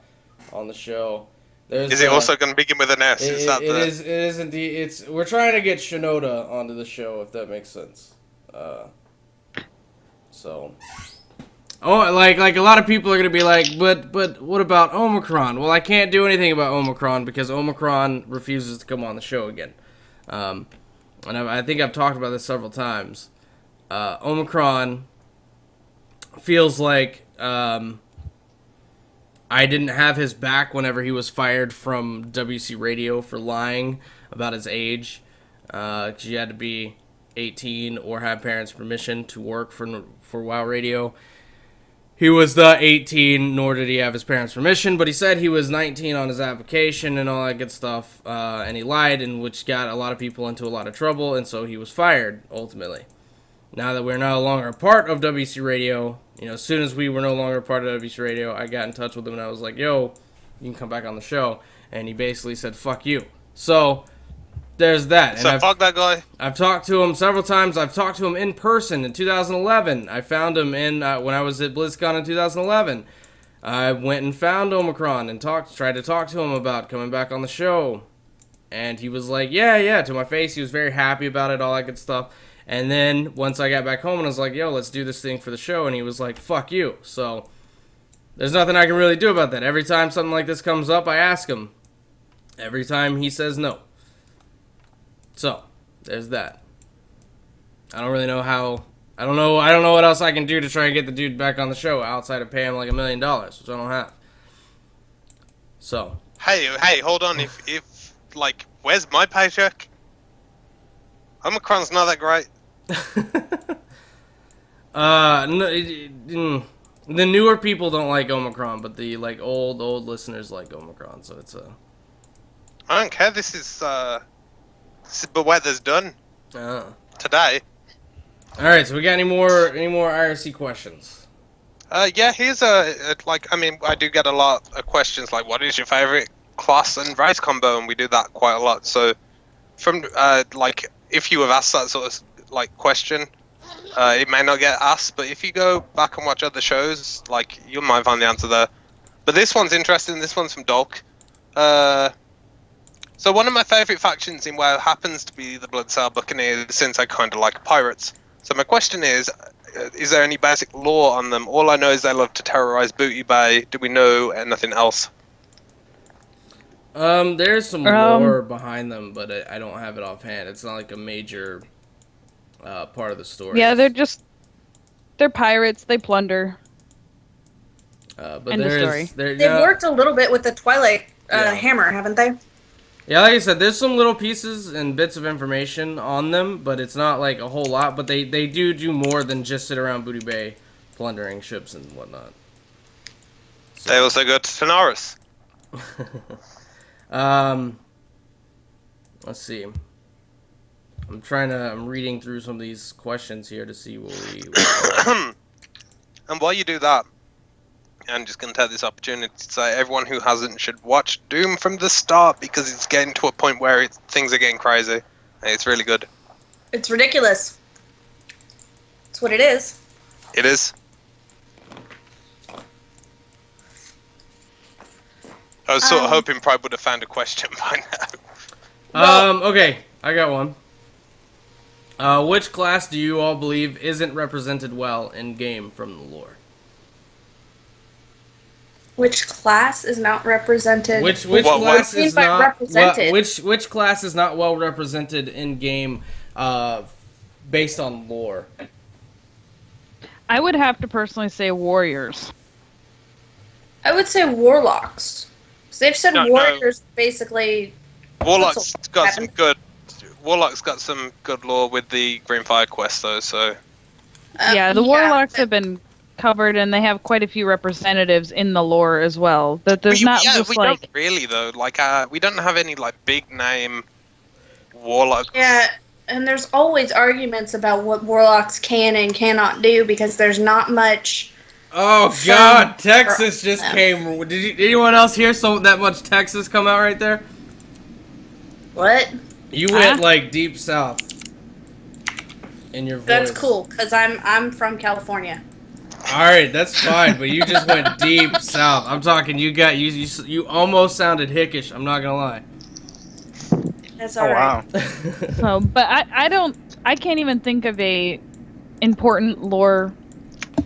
Speaker 3: on the show.
Speaker 4: Is it also going to begin with an S?
Speaker 3: It is indeed. We're trying to get Shinoda onto the show, if that makes sense. Like a lot of people are gonna be like, but what about Omicron? Well, I can't do anything about Omicron because Omicron refuses to come on the show again. And I think I've talked about this several times. Omicron feels like I didn't have his back whenever he was fired from WC Radio for lying about his age. 'Cause you had to be 18 or have parents' permission to work for WoW Radio. He was not 18, nor did he have his parents' permission, but he said he was 19 on his application and all that good stuff, and he lied, and which got a lot of people into a lot of trouble, and so he was fired, ultimately. Now that we're no longer a part of WC Radio, as soon as we were no longer a part of WC Radio, I got in touch with him, and I was like, yo, you can come back on the show, and he basically said, fuck you. So, there's that.
Speaker 4: So fuck that guy.
Speaker 3: I've talked to him several times. I've talked to him in person in 2011. I found him when I was at BlizzCon in 2011. I went and found Omicron and tried to talk to him about coming back on the show. And he was like, yeah, to my face. He was very happy about it, all that good stuff. And then once I got back home and I was like, yo, let's do this thing for the show. And he was like, fuck you. So there's nothing I can really do about that. Every time something like this comes up, I ask him. every time he says no. So, there's that. I don't really know how... I don't know what else I can do to try and get the dude back on the show outside of pay him like $1 million, which I don't have. So.
Speaker 4: Hey, hold on. If like, where's my paycheck? Omicron's not that great.
Speaker 3: The newer people don't like Omicron, but the like old listeners like Omicron, so it's a...
Speaker 4: I don't care. This is the weather's done today.
Speaker 3: All right, so we got any more IRC questions?
Speaker 4: Yeah, here's I do get a lot of questions like, what is your favorite class and race combo? And we do that quite a lot. So, from if you have asked that sort of like question, it may not get asked. But if you go back and watch other shows, like you might find the answer there. But this one's interesting. This one's from Dolk. So one of my favorite factions in WoW happens to be the Bloodsail Buccaneers, since I kind of like pirates. So my question is there any basic lore on them? All I know is they love to terrorize Booty Bay. Do we know anything else?
Speaker 3: There's some lore behind them, but I don't have it offhand. It's not like a major part of the story.
Speaker 2: Yeah, they're pirates. They plunder.
Speaker 3: But
Speaker 2: End of story.
Speaker 1: They've worked a little bit with the Twilight hammer, haven't they?
Speaker 3: Yeah, like I said, there's some little pieces and bits of information on them, but it's not like a whole lot. But they do more than just sit around Booty Bay plundering ships and whatnot. So.
Speaker 4: They also go to Sonoris.
Speaker 3: Let's see. I'm reading through some of these questions here to see what we...
Speaker 4: And while you do that, I'm just going to take this opportunity to say everyone who hasn't should watch Doom from the start, because it's getting to a point where things are getting crazy. It's really good.
Speaker 1: It's ridiculous. It's what it is.
Speaker 4: It is. I was sort of hoping Pride would have found a question by now.
Speaker 3: Okay, I got one. Which class do you all believe isn't represented well in game from the lore?
Speaker 1: Which class is not represented?
Speaker 3: Which class is not
Speaker 1: represented?
Speaker 3: Which class is not well represented in game, based on lore?
Speaker 2: I would have to personally say warriors.
Speaker 1: I would say warlocks. So they've said warriors basically.
Speaker 4: Warlock's got some good. Warlock's got some good lore with the Greenfire quest, though. So.
Speaker 2: Yeah, the warlocks have been covered, and they have quite a few representatives in the lore as well. That there's not just
Speaker 4: we
Speaker 2: like
Speaker 4: don't really though. Like we don't have any like big name warlocks.
Speaker 1: Yeah, and there's always arguments about what warlocks can and cannot do because there's not much.
Speaker 3: Oh God, Texas just came. Did anyone else hear that much Texas come out right there?
Speaker 1: What?
Speaker 3: You went like deep south in your voice.
Speaker 1: That's cool, cause I'm from California.
Speaker 3: Alright, that's fine, but you just went deep south. I'm talking, you almost sounded hickish, I'm not gonna lie.
Speaker 1: That's alright.
Speaker 7: Wow.
Speaker 2: but I can't even think of a important lore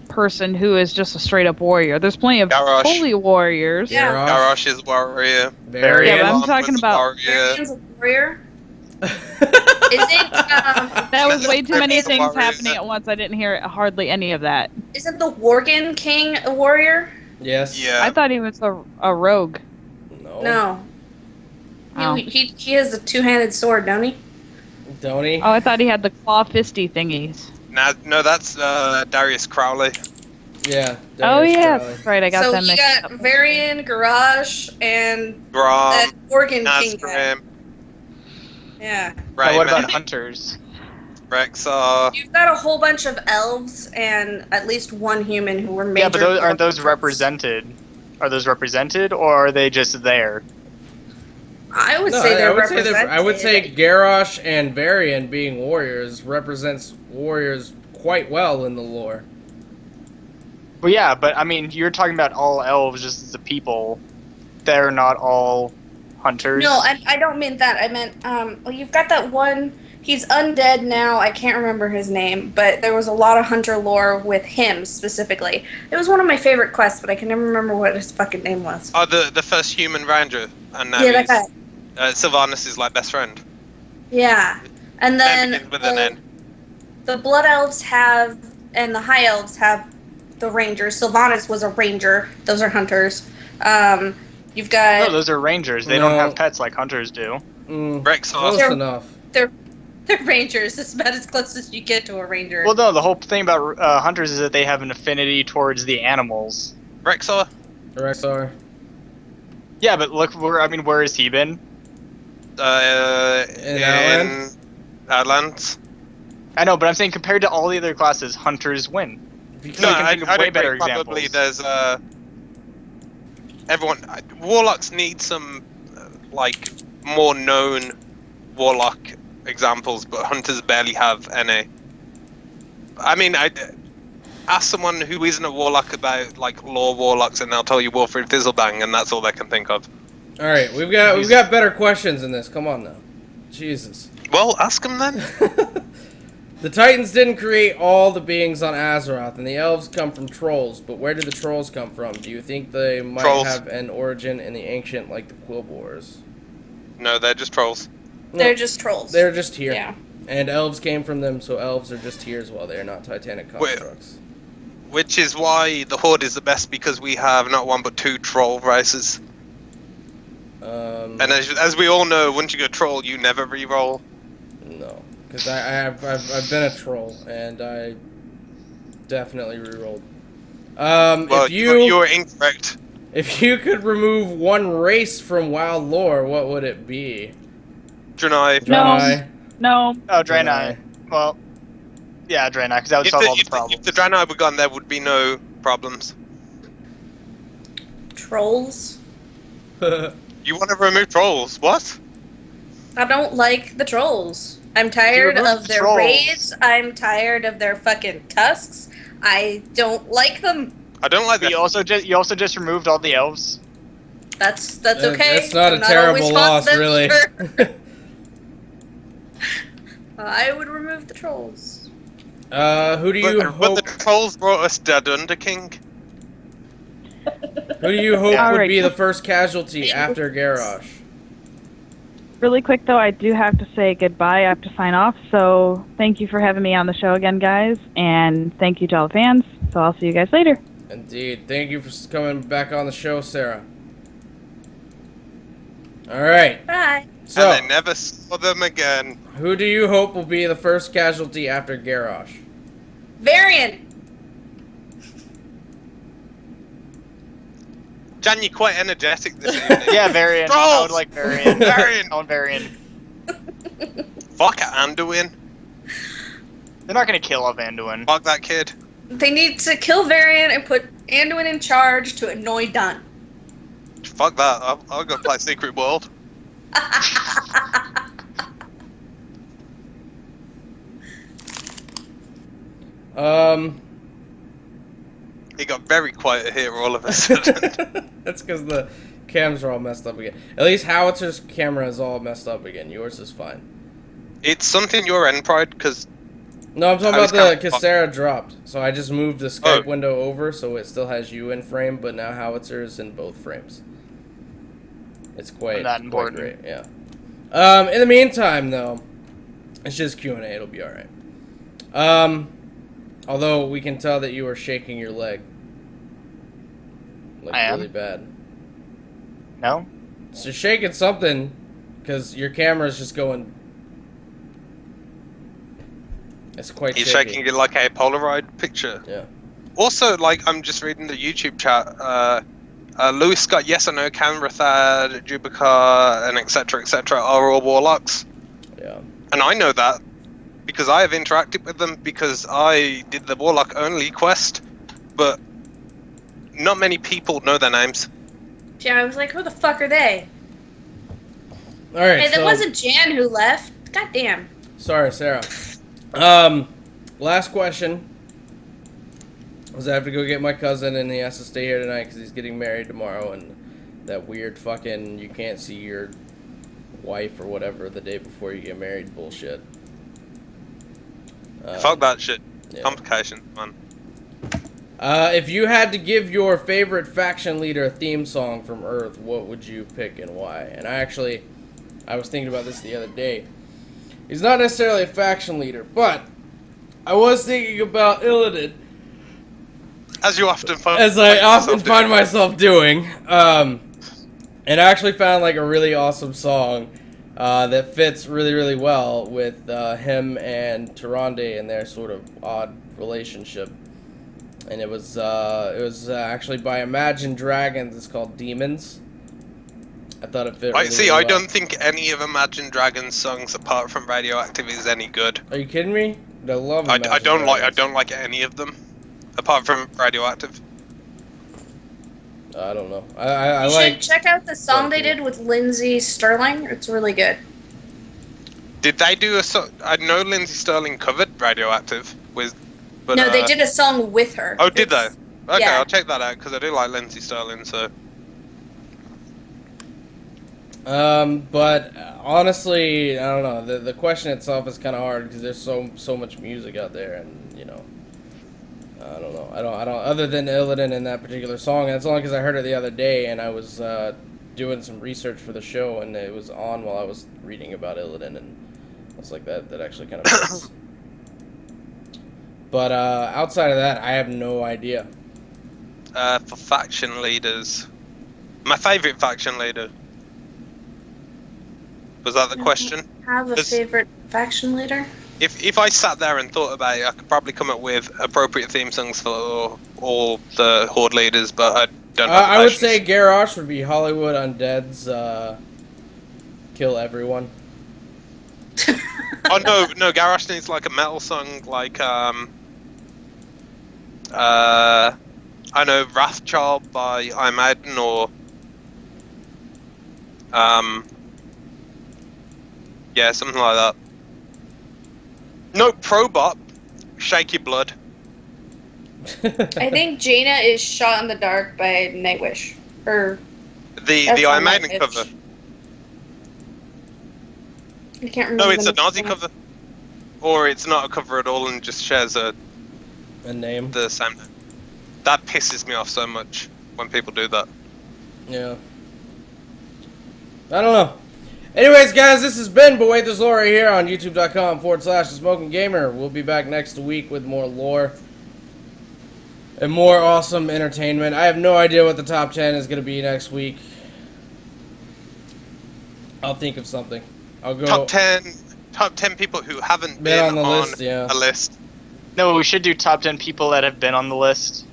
Speaker 2: person who is just a straight up warrior. There's plenty of
Speaker 4: Garrosh.
Speaker 2: holy warriors.
Speaker 1: Yeah.
Speaker 4: Garrosh is warrior.
Speaker 2: Yeah, but I'm talking about
Speaker 1: Varian's a warrior. Isn't
Speaker 2: that was way too many things happening at once. I didn't hear hardly any of that.
Speaker 1: Isn't the Worgen King a warrior?
Speaker 3: Yes.
Speaker 4: Yeah.
Speaker 2: I thought he was a rogue.
Speaker 3: No.
Speaker 2: Oh.
Speaker 1: He has a two-handed sword, don't he?
Speaker 3: Don't he?
Speaker 2: Oh, I thought he had the claw fisty thingies.
Speaker 4: No, that's Darius Crowley.
Speaker 3: Yeah.
Speaker 2: Oh yeah,
Speaker 3: Crowley.
Speaker 2: that's right. I got
Speaker 1: so
Speaker 2: them
Speaker 1: you
Speaker 2: mixed
Speaker 1: got
Speaker 2: up.
Speaker 1: Varian, Garage, and
Speaker 4: Grom,
Speaker 1: that Worgen King guy.
Speaker 4: Nazgrim,
Speaker 1: Yeah.
Speaker 7: Now, what
Speaker 4: Rayman,
Speaker 7: about hunters?
Speaker 4: Rexar.
Speaker 1: You've got a whole bunch of elves and at least one human who were major.
Speaker 7: Yeah, but aren't those represented? Are those represented, or are they just there?
Speaker 1: I would say they're represented.
Speaker 3: I would say Garrosh and Varian being warriors represents warriors quite well in the lore.
Speaker 7: Well, yeah, but I mean, you're talking about all elves just as a people. They're not all hunters.
Speaker 1: No, I don't mean that. I meant, well, you've got that one. He's undead now. I can't remember his name, but there was a lot of hunter lore with him specifically. It was one of my favorite quests, but I can never remember what his fucking name was.
Speaker 4: Oh, the first human ranger. And now
Speaker 1: Yeah, that guy.
Speaker 4: Sylvanas is like best friend.
Speaker 1: Yeah. And
Speaker 4: That
Speaker 1: then
Speaker 4: begins with an N.
Speaker 1: the Blood Elves have, and the High Elves have the Rangers. Sylvanas was a Ranger. Those are hunters. You've got...
Speaker 7: No, those are rangers. They don't have pets like hunters do.
Speaker 4: Rexar.
Speaker 3: Close
Speaker 1: They're-
Speaker 3: enough.
Speaker 1: They're Rangers. It's about as close as you get to a Ranger.
Speaker 7: Well, no, the whole thing about hunters is that they have an affinity towards the animals.
Speaker 4: Rexar.
Speaker 3: Rexar.
Speaker 7: Yeah, but look, where has he been?
Speaker 3: In Outlands?
Speaker 4: Outlands.
Speaker 7: I know, but I'm saying compared to all the other classes, hunters win.
Speaker 3: Because
Speaker 7: No,
Speaker 4: No,
Speaker 7: I can think of
Speaker 4: I'd
Speaker 7: way
Speaker 4: agree.
Speaker 7: better
Speaker 4: Probably
Speaker 7: examples.
Speaker 4: there's everyone. Warlocks need some like more known warlock examples, but hunters barely have any. I mean, I ask someone who isn't a warlock about like lore warlocks, and they'll tell you Wilfred Fizzlebang, and that's all they can think of.
Speaker 3: all right, we've got better questions than this. Come on now, Jesus.
Speaker 4: Well, ask them then.
Speaker 3: The Titans didn't create all the beings on Azeroth, and the elves come from trolls. But where did the trolls come from? Do you think they might
Speaker 4: Trolls.
Speaker 3: have an origin in the ancient, like the Quill Wars?
Speaker 4: No, they're just trolls.
Speaker 1: They're just trolls.
Speaker 3: They're just here.
Speaker 1: Yeah.
Speaker 3: And elves came from them, so elves are just here as well. They are not Titanic constructs.
Speaker 4: Which is why the Horde is the best, because we have not one but two troll races. And as we all know, once you go troll, you never re-roll.
Speaker 3: No, because I've been a troll and I definitely rerolled.
Speaker 4: Well,
Speaker 3: If
Speaker 4: you were incorrect.
Speaker 3: if you could remove one race from WoW lore, what would it be?
Speaker 4: Draenei.
Speaker 2: No.
Speaker 3: Draenei?
Speaker 2: No.
Speaker 7: Oh, Draenei. Well, yeah, Draenei, because that would
Speaker 4: If
Speaker 7: solve
Speaker 4: the,
Speaker 7: all the
Speaker 4: if, the,
Speaker 7: problems.
Speaker 4: if the Draenei were gone, there would be no problems.
Speaker 1: Trolls.
Speaker 4: You want to remove trolls? What?
Speaker 1: I don't like the trolls. I'm tired
Speaker 7: remove
Speaker 1: of
Speaker 7: the
Speaker 1: their
Speaker 7: trolls.
Speaker 1: raids. I'm tired of their fucking tusks. I don't like them.
Speaker 4: I don't like
Speaker 7: But
Speaker 4: that.
Speaker 7: you also just removed all the elves.
Speaker 1: That's okay.
Speaker 3: That's not
Speaker 1: I'm
Speaker 3: a terrible
Speaker 1: always
Speaker 3: loss,
Speaker 1: fond of them,
Speaker 3: really.
Speaker 1: sure. I would remove the trolls.
Speaker 3: Who do you
Speaker 4: But
Speaker 3: hope?
Speaker 4: the trolls brought us Dead Under King.
Speaker 3: Who do you hope
Speaker 2: All
Speaker 3: would
Speaker 2: right.
Speaker 3: be the first casualty after Garrosh?
Speaker 2: Really quick though, I do have to say goodbye. I have to sign off. So thank you for having me on the show again, guys, and thank you to all the fans. So I'll see you guys later.
Speaker 3: Indeed. Thank you for coming back on the show, Sarah. All right.
Speaker 1: Bye.
Speaker 3: So,
Speaker 4: And they never saw them again.
Speaker 3: who do you hope will be the first casualty after Garrosh?
Speaker 1: Varian.
Speaker 4: Jan, you're quite energetic this evening.
Speaker 7: Yeah, Varian. I
Speaker 4: Trolls!
Speaker 7: would like Varian.
Speaker 4: Varian!
Speaker 7: I want Varian.
Speaker 4: Fuck Anduin.
Speaker 7: They're not gonna kill off Anduin.
Speaker 4: Fuck that kid.
Speaker 1: They need to kill Varian and put Anduin in charge to annoy Dun.
Speaker 4: Fuck that. I'll go play Secret World. He got very quiet here all of a sudden.
Speaker 3: That's because the cams are all messed up again. At least Howitzer's camera is all messed up again. Yours is fine.
Speaker 4: It's something your end, Pride, because
Speaker 3: No, I'm talking
Speaker 4: I was
Speaker 3: about the
Speaker 4: kinda-
Speaker 3: because Sarah dropped. So I just moved the Skype
Speaker 4: Oh.
Speaker 3: window over so it still has you in frame, but now Howitzer is in both frames. It's quite,
Speaker 7: Not
Speaker 3: quite
Speaker 7: important.
Speaker 3: great, yeah. In the meantime, though, it's just Q&A. It'll be all right. Although we can tell that you are shaking your leg, like
Speaker 7: I am?
Speaker 3: really bad.
Speaker 7: No?
Speaker 3: So shaking something, because your camera's just going. It's quite
Speaker 4: he's
Speaker 3: shaky.
Speaker 4: shaking it like a Polaroid picture.
Speaker 3: Yeah.
Speaker 4: Also, like, I'm just reading the YouTube chat. Lewis got yes or no, Canrathad, Jubicar, and etc. are all warlocks.
Speaker 3: Yeah.
Speaker 4: And I know that because I have interacted with them because I did the warlock only quest, but not many people know their names.
Speaker 1: Yeah, I was like, who the fuck are they?
Speaker 3: All right.
Speaker 1: Hey, that
Speaker 3: so,
Speaker 1: wasn't Jan who left. God damn.
Speaker 3: Sorry, Sarah. Last question. Was I have to go get my cousin and he has to stay here tonight because he's getting married tomorrow, and that weird fucking you can't see your wife or whatever the day before you get married bullshit.
Speaker 4: Fuck that shit.
Speaker 3: Yeah.
Speaker 4: Complications, man.
Speaker 3: If you had to give your favorite faction leader a theme song from Earth, what would you pick and why? And I actually I was thinking about this the other day. He's not necessarily a faction leader, but I was thinking about Illidan,
Speaker 4: As you often find,
Speaker 3: as I often
Speaker 4: yourself
Speaker 3: find
Speaker 4: doing.
Speaker 3: myself doing. And I actually found like a really awesome song that fits really, really well with him and Tyrande and their sort of odd relationship. And it was actually by Imagine Dragons. It's called Demons. I thought it fit really,
Speaker 4: See,
Speaker 3: really
Speaker 4: I
Speaker 3: well.
Speaker 4: don't think any of Imagine Dragons songs apart from Radioactive is any good.
Speaker 3: Are you kidding me? I love
Speaker 4: I
Speaker 3: Imagine
Speaker 4: don't like. I
Speaker 3: Dragons.
Speaker 4: don't like any of them, apart from Radioactive.
Speaker 3: I don't know. I
Speaker 1: You
Speaker 3: like.
Speaker 1: should check out the song they
Speaker 3: Quite a
Speaker 1: did with Lindsay Sterling. It's really good.
Speaker 4: Did they do a song? I know Lindsay Sterling covered Radioactive with, but
Speaker 1: No, they did a song with her.
Speaker 4: Oh, did they?
Speaker 1: It's-
Speaker 4: Okay,
Speaker 1: yeah.
Speaker 4: I'll check that out because I do like Lindsay Sterling. So
Speaker 3: But honestly, I don't know. The question itself is kind of hard because there's so much music out there, and you know, I don't know. I don't. Other than Illidan in that particular song, and it's only because I heard it the other day, and I was doing some research for the show, and it was on while I was reading about Illidan, and I was like, that actually kind of fits. But outside of that, I have no idea.
Speaker 4: for faction leaders, my favorite faction leader. Was that the question?
Speaker 1: Have a
Speaker 4: This-
Speaker 1: favorite faction leader?
Speaker 4: If I sat there and thought about it, I could probably come up with appropriate theme songs for all the Horde leaders, but I don't have the
Speaker 3: I would
Speaker 4: patience.
Speaker 3: say Garrosh would be Hollywood Undead's Kill Everyone.
Speaker 4: Oh no, Garrosh needs like a metal song, like I know Wrathchild by I Maiden, or yeah, something like that. No, Probot, Shake Your Blood.
Speaker 1: I think Jaina is Shot in the Dark by Nightwish. Or
Speaker 4: The
Speaker 1: That's
Speaker 4: I
Speaker 1: on
Speaker 4: Maiden
Speaker 1: Nightwish.
Speaker 4: cover.
Speaker 1: I can't remember.
Speaker 4: No, it's
Speaker 1: the
Speaker 4: a Nazi
Speaker 1: name of it.
Speaker 4: cover. Or it's not a cover at all and just shares
Speaker 3: A name.
Speaker 4: the same. That pisses me off so much when people do that.
Speaker 3: Yeah. I don't know. Anyways, guys, this has been But Wait, There's Lore right here on youtube.com/thesmokinggamer. We'll be back next week with more lore and more awesome entertainment. I have no idea what the top 10 is going to be next week. I'll think of something. I'll go.
Speaker 4: Top 10 people who haven't
Speaker 3: Been
Speaker 4: been
Speaker 3: on the list, yeah.
Speaker 4: a list.
Speaker 7: No, we should do top 10 people that have been on the list.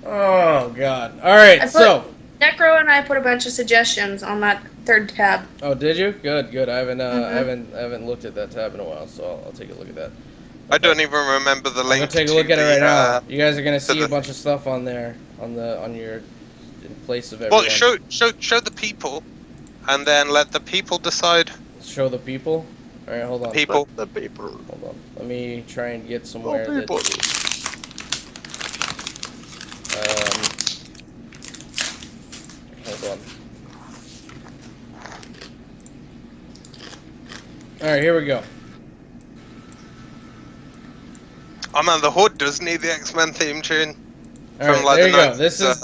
Speaker 3: Oh, God. Alright,
Speaker 1: I put-
Speaker 3: so.
Speaker 1: Necro and I put a bunch of suggestions on that third tab.
Speaker 3: Oh, did you? Good, good. I haven't,
Speaker 1: Mhm.
Speaker 3: I haven't looked at that tab in a while, so I'll take a look at that.
Speaker 4: I don't even remember the
Speaker 3: I'm
Speaker 4: link.
Speaker 3: gonna take a
Speaker 4: to
Speaker 3: look at it
Speaker 4: the,
Speaker 3: right now. You guys are gonna
Speaker 4: to
Speaker 3: see a
Speaker 4: the-
Speaker 3: bunch of stuff on there, on your, in place of everyone.
Speaker 4: Well, show the people, and then let the people decide.
Speaker 3: Show the people. All right, hold on.
Speaker 4: People.
Speaker 7: The people.
Speaker 3: Hold on. Let me try and get
Speaker 7: Oh,
Speaker 3: somewhere
Speaker 7: people.
Speaker 3: Hold on. All right, here we go.
Speaker 4: Oh man, the Horde does need the X-Men theme tune.
Speaker 3: All right,
Speaker 4: From, like,
Speaker 3: there
Speaker 4: the
Speaker 3: you go.
Speaker 4: ninth,
Speaker 3: This is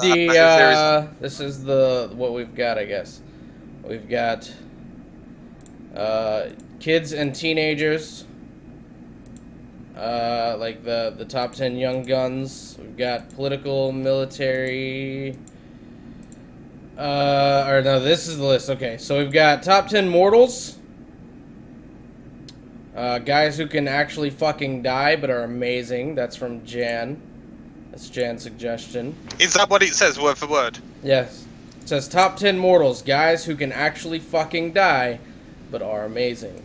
Speaker 3: this is the what we've got, I guess. We've got kids and teenagers. Like the top 10 young guns. We've got political, military. Or no, this is the list. Okay, so we've got top 10 mortals. Guys who can actually fucking die but are amazing. That's from Jan. That's Jan's suggestion.
Speaker 4: Is that what it says, word for word?
Speaker 3: Yes. It says top 10 mortals. Guys who can actually fucking die but are amazing.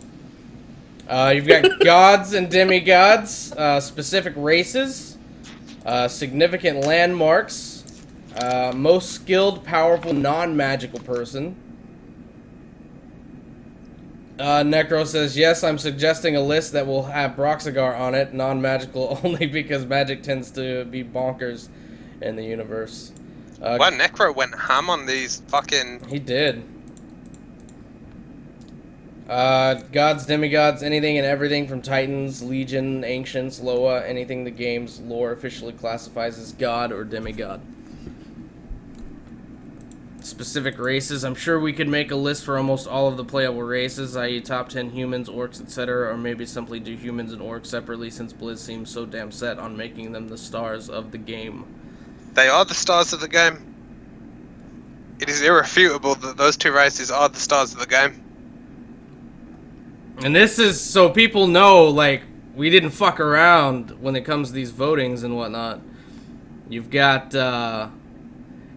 Speaker 3: You've got gods and demigods. Specific races. Significant landmarks. Most skilled, powerful, non-magical person. Necro says, yes, I'm suggesting a list that will have Broxigar on it, non-magical only because magic tends to be bonkers in the universe.
Speaker 4: Wow, Necro went ham on these fucking...
Speaker 3: He did. Gods, demigods, anything and everything from Titans, Legion, Ancients, Loa, anything the game's lore officially classifies as god or demigod. specific races. I'm sure we could make a list for almost all of the playable races, i.e. top 10 humans, orcs, etc., or maybe simply do humans and orcs separately since Blizz seems so damn set on making them the stars of the game.
Speaker 4: They are the stars of the game. It is irrefutable that those two races are the stars of the game.
Speaker 3: And this is so people know, like, we didn't fuck around when it comes to these votings and whatnot. You've got,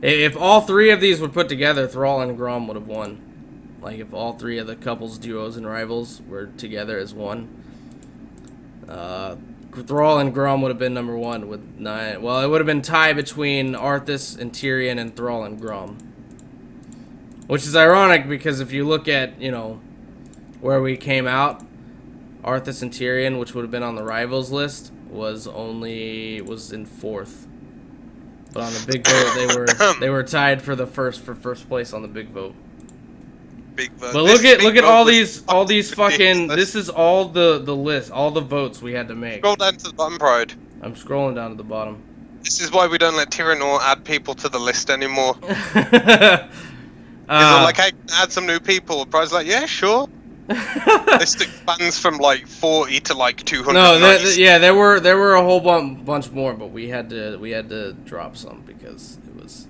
Speaker 3: if all three of these were put together, Thrall and Grom would have won. Like, if all three of the couples, duos, and rivals were together as one. Thrall and Grom would have been number one with 9. Well, it would have been tie between Arthas and Tyrion and Thrall and Grom. Which is ironic because if you look at, you know, where we came out, Arthas and Tyrion, which would have been on the rivals list, was in 4th. But on the big vote, they were tied for first place on the big vote.
Speaker 4: Big vote.
Speaker 3: But look at all these fucking. This is all the list, all the votes we had to make.
Speaker 4: Scroll down to the bottom, Pride.
Speaker 3: I'm scrolling down to the bottom.
Speaker 4: This is why we don't let Tyranor add people to the list anymore. Like, hey, add some new people. Pride's like, yeah, sure. This expands from like 40 to like 200.
Speaker 3: No, there were a whole bunch more, but we had to drop some because it was.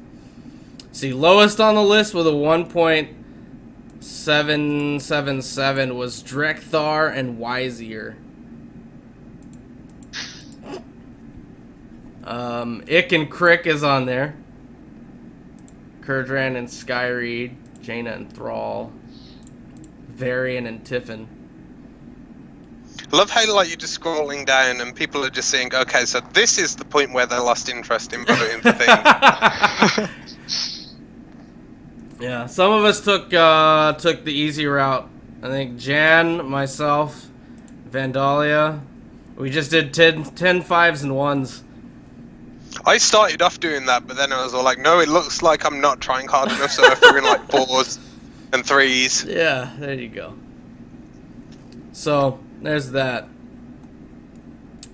Speaker 3: See, lowest on the list with a 1.777 was Drekthar and Wisear. Ick and Crick is on there. Kurdran and Skyreed, Jaina and Thrall. Varian and Tiffin.
Speaker 4: I love how like you're just scrolling down and people are just saying, okay, so this is the point where they lost interest in voting for things.
Speaker 3: Yeah, some of us took the easy route. I think Jan, myself, Vandalia, we just did 10 5s and 1s.
Speaker 4: I started off doing that, but then I was all like, no, it looks like I'm not trying hard enough, so I threw in like 4s and 3s.
Speaker 3: Yeah, there you go. So there's that.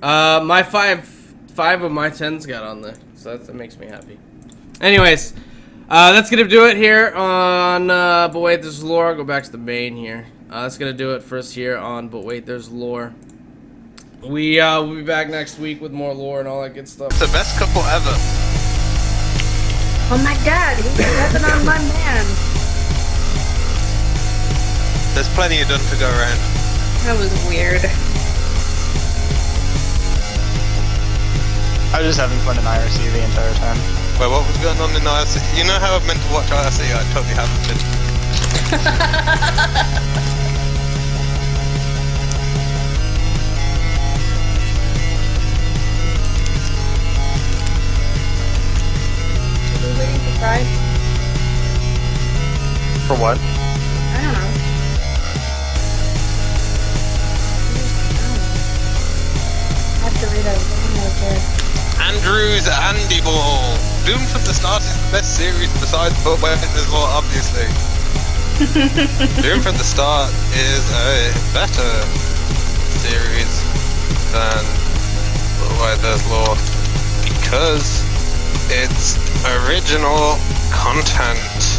Speaker 3: My five of my 10s got on there, so that makes me happy. Anyways, that's gonna do it here on But Wait, There's Lore. I'll go back to the main here. That's gonna do it for us here on But Wait, There's Lore. We'll be back next week with more lore and all that good stuff.
Speaker 4: It's the best couple ever.
Speaker 1: Oh my god, he's stepping on my man.
Speaker 4: There's plenty of done to go around.
Speaker 1: That was weird.
Speaker 7: I was just having fun in IRC the entire time.
Speaker 4: Wait, what was going on in IRC? You know how I've meant to watch IRC? I totally haven't been.
Speaker 1: Are we waiting for Pride?
Speaker 7: For what?
Speaker 1: I don't know. I have to read it.
Speaker 4: Andrew's Andy Ball. Doom from the Start is the best series besides But Wait, There's Lore, obviously. Doom from the Start is a better series than But Wait, There's Lore because it's original content.